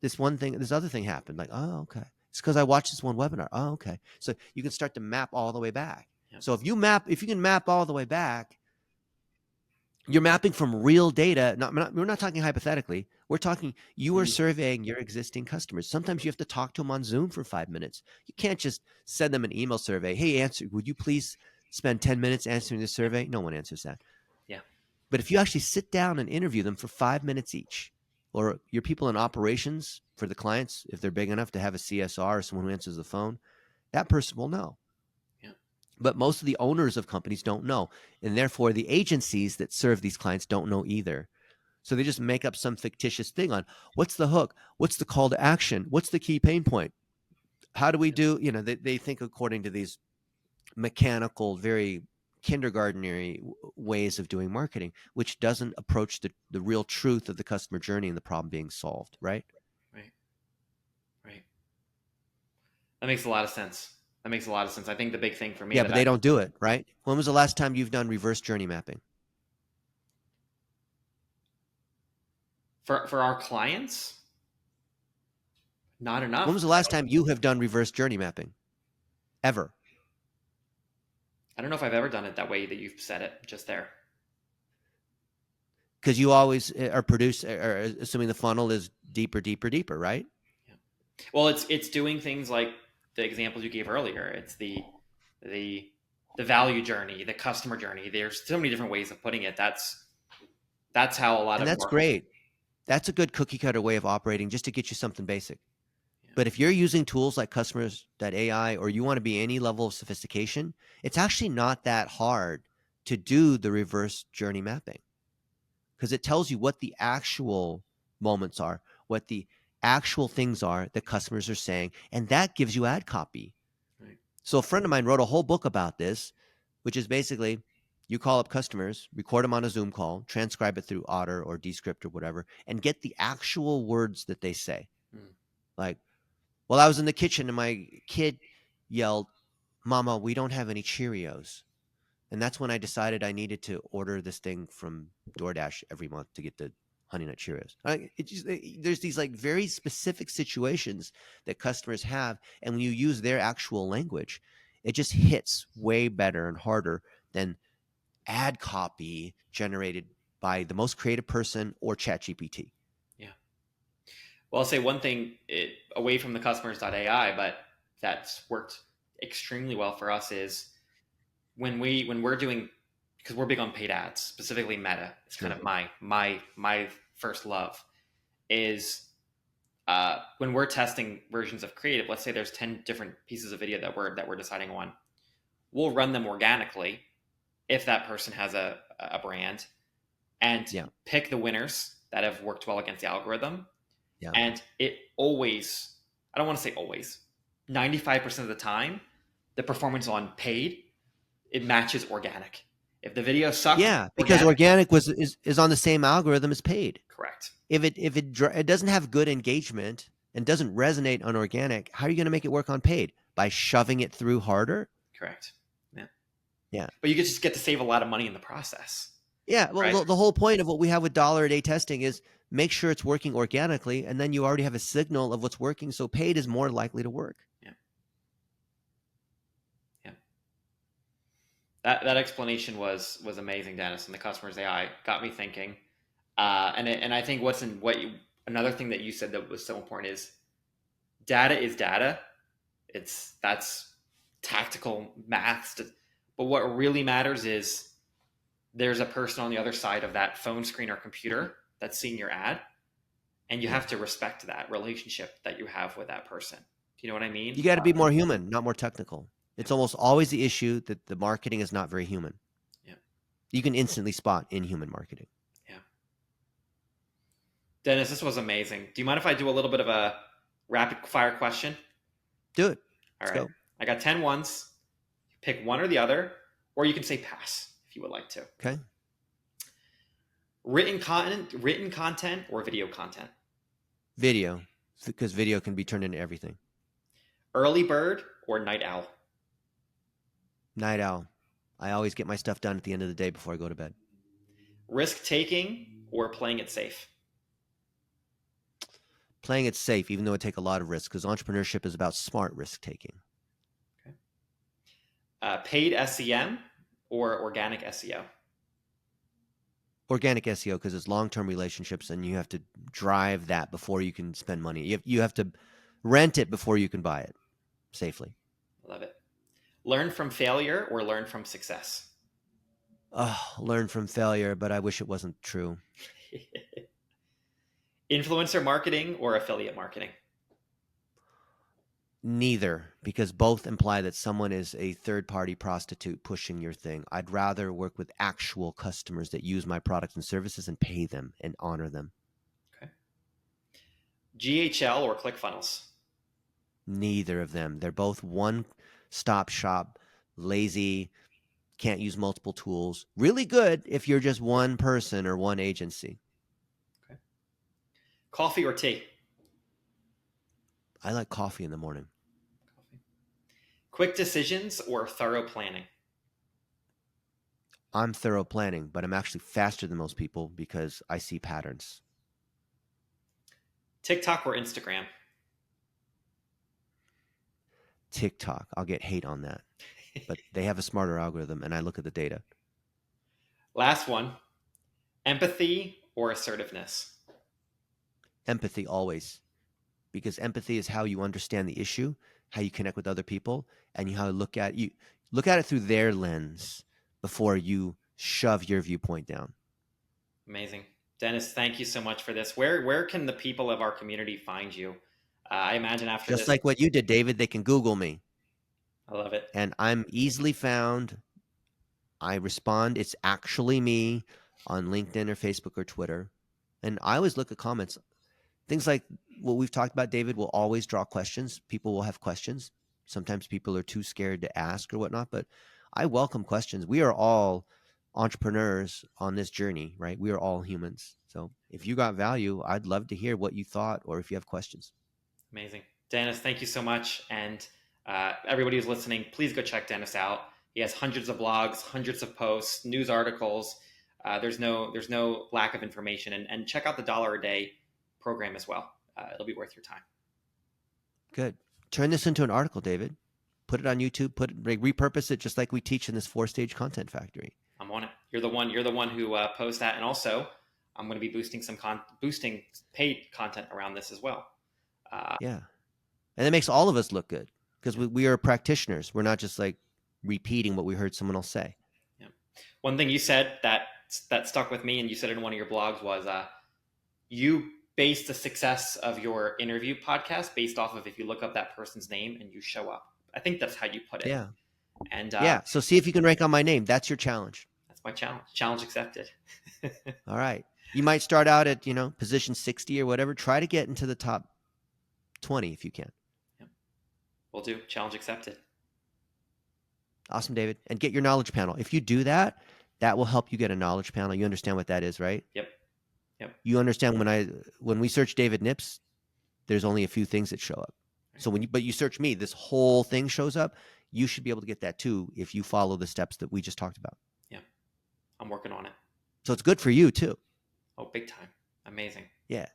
this other thing happened. Like, oh, okay. It's because I watched this one webinar. Oh, okay. So you can start to map all the way back. Yeah. So if you can map all the way back, you're mapping from real data. We're not talking hypothetically. We're talking you are Mm. surveying your existing customers. Sometimes you have to talk to them on Zoom for 5 minutes. You can't just send them an email survey. Hey, would you please spend 10 minutes answering this Yeah. survey? No one answers that. Yeah. But if you actually sit down and interview them for 5 minutes each, or your people in operations for the clients, if they're big enough to have a CSR or someone who answers the phone, that person will know. Yeah. But most of the owners of companies don't know. And therefore, the agencies that serve these clients don't know either. So they just make up some fictitious thing on what's the hook? What's the call to action? What's the key pain point? How do we do? They think according to these mechanical, very kindergartnery ways of doing marketing, which doesn't approach the real truth of the customer journey and the problem being solved, right? Right. Right. That makes a lot of sense. That makes a lot of sense. I think the big thing for me Yeah, that but I they don't do it, right? When was the last time you've done reverse journey mapping? for our clients, not When enough. was the last time you have done reverse journey mapping? Ever? I don't know if I've ever done it that way that you've said it just there. Because you always are assuming the funnel is deeper, deeper, deeper, right? Yeah. Well, it's doing things like the examples you gave earlier. It's the the value journey, the customer journey. There's so many different ways of putting it. That's how a lot And of that's more. great. That's a good cookie cutter way of operating just to get you something basic. Yeah. But if you're using tools like customers.ai or you want to be any level of sophistication, it's actually not that hard to do the reverse journey mapping because it tells you what the actual moments are, what the actual things are that customers are saying, and that gives you ad copy. Right. So a friend of mine wrote a whole book about this, which is basically you call up customers, record them on a Zoom call, transcribe it through Otter or Descript or whatever, and get the actual words that they say. Mm. Like, well, I was in the kitchen and my kid yelled, "Mama, we don't have any Cheerios." And that's when I decided I needed to order this thing from DoorDash every month to get the Honey Nut Cheerios. There's these like very specific situations that customers have, and when you use their actual language, it just hits way better and harder than ad copy generated by the most creative person or ChatGPT. Yeah. Well, I'll say one thing away from the customers.ai, but that's worked extremely well for us is when we're doing, because we're big on paid ads, specifically Meta. It's kind Sure. of my first love is when we're testing versions of creative. Let's say there's 10 different pieces of video that we're deciding on. We'll run them organically if that person has a brand and Yeah. pick the winners that have worked well against the algorithm. Yeah. And it always, I don't want to say always, 95% of the time, the performance on paid, it matches organic. If the video sucked, Yeah, because organic, organic is on the same algorithm as paid. correct. If it doesn't have good engagement and doesn't resonate on organic, how are you going to make it work on paid? By shoving it through harder? Correct. Yeah. Yeah. But you just get to save a lot of money in the process, Yeah, well, right? the whole point of what we have with dollar a day testing is make sure it's working organically, and then you already have a signal of what's working, so paid is more likely to work. Yeah. Yeah. That explanation was amazing, Dennis, and the customers AI got me thinking. And I think another thing that you said that was so important is data is data. That's tactical maths, but what really matters is there's a person on the other side of that phone screen or computer that's seeing your ad, and you Yeah. have to respect that relationship that you have with that person. Do you know what I mean? You got to be more human, not more technical. Yeah. It's almost always the issue that the marketing is not very human. Yeah. You can instantly spot inhuman marketing. Yeah. Dennis, this was amazing. Do you mind if I do a little bit of a rapid fire question? Do it. All Let's right. go. I got 10 ones. Pick one or the other, or you can say pass if you would like to. Okay. Written content or video content? Video, because video can be turned into everything. Early bird or night owl? Night owl. I always get my stuff done at the end of the day before I go to bed. Risk taking or playing it safe? Playing it safe, even though it take a lot of risk, because entrepreneurship is about smart risk taking. Okay. Paid SEM or organic SEO? Organic SEO, because it's long-term relationships, and you have to drive that before you can spend money. You have to rent it before you can buy it safely. Love it. Learn from failure or learn from success? Oh, learn from failure, but I wish it wasn't true. Influencer marketing or affiliate marketing? Neither, because both imply that someone is a third-party prostitute pushing your thing. I'd rather work with actual customers that use my products and services and pay them and honor them. Okay. GHL or ClickFunnels? Neither of them. They're both one-stop shop, lazy, can't use multiple tools. Really good if you're just one person or one agency. Okay. Coffee or tea? I like coffee in the morning. Coffee. Quick decisions or thorough planning? I'm thorough planning, but I'm actually faster than most people because I see patterns. TikTok or Instagram? TikTok, I'll get hate on that, but they have a smarter algorithm, and I look at the data. Last one. Empathy or assertiveness? Empathy always, because empathy is how you understand the issue, how you connect with other people, and how you look at it through their lens before you shove your viewpoint down. Amazing. Dennis, thank you so much for this. Where can the people of our community find you? I imagine after Just this, like what you did, David, they can Google me, I love it. and I'm easily found. I respond. It's actually me on LinkedIn or Facebook or Twitter. And I always look at comments. Things like what we've talked about, David, will always draw questions. People will have questions. Sometimes people are too scared to ask or whatnot, but I welcome questions. We are all entrepreneurs on this journey, right? We are all humans. So if you got value, I'd love to hear what you thought or if you have questions. Amazing. Dennis, thank you so much. And everybody who's listening, please go check Dennis out. He has hundreds of blogs, hundreds of posts, news articles. There's no lack of information. And check out the $1 a day program as well. It'll be worth your time. Good. Turn this into an article, David. Put it on YouTube, repurpose it just like we teach in this 4-stage content factory. I'm on it. You're the one. You're the one who posts that, and also I'm going to be boosting paid content around this as well. Yeah. And it makes all of us look good because we are practitioners. We're not just like repeating what we heard someone else say. Yeah. One thing you said that stuck with me, and you said it in one of your blogs, was you base the success of your interview podcast based off of if you look up that person's name and you show up. I think that's how you put it. Yeah. And Yeah. So see if you can rank on my name. That's your challenge. that's my challenge. Challenge accepted. All right. You might start out at, position 60 or whatever. Try to get into the top 20 if you can. Yep. We'll do. Challenge accepted. Awesome, David. And get your knowledge panel. If you do that, that will help you get a knowledge panel. You understand what that is, right? Yep. Yep. You understand when we search David Nips, there's only a few things that show up. So but you search me, this whole thing shows up. You should be able to get that too if you follow the steps that we just talked about. Yeah. I'm working on it. So it's good for you too. Oh, big time. Amazing. Yeah.